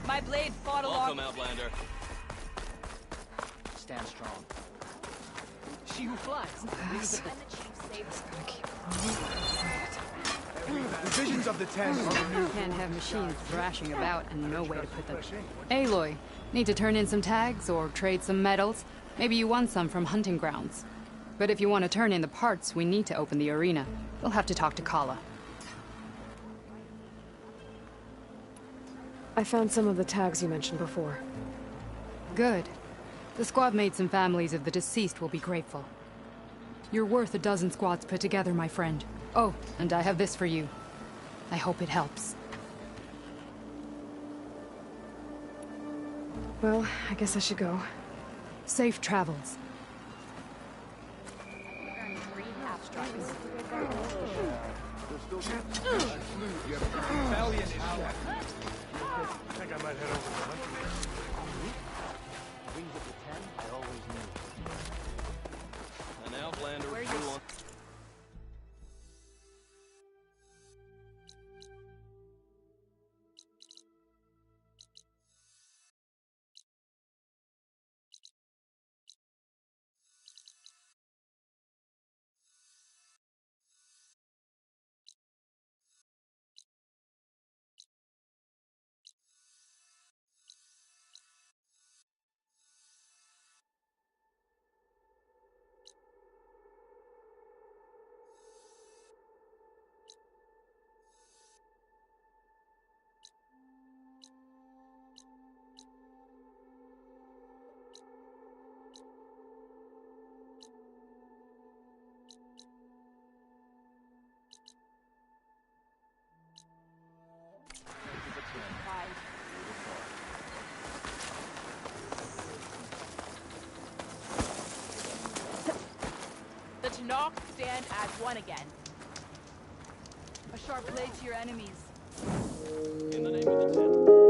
My blade fought along. Welcome, Outlander. Stand strong. She who flies. The visions of the Ten are renewed. Can't have machines thrashing about and no way to put them. Aloy, need to turn in some tags or trade some medals? Maybe you won some from hunting grounds. But if you want to turn in the parts, we need to open the arena. We'll have to talk to Kala. I found some of the tags you mentioned before. Good. The squad mates and families of the deceased will be grateful. You're worth a dozen squads put together, my friend. Oh, and I have this for you. I hope it helps. Well, I guess I should go. Safe travels. Valiant hour. I think I might head over to the hunting ground. Wings of the Ten, I always knew. An Outlander flew on... to knock, stand as one again. A sharp blade to your enemies. In the name of the 10.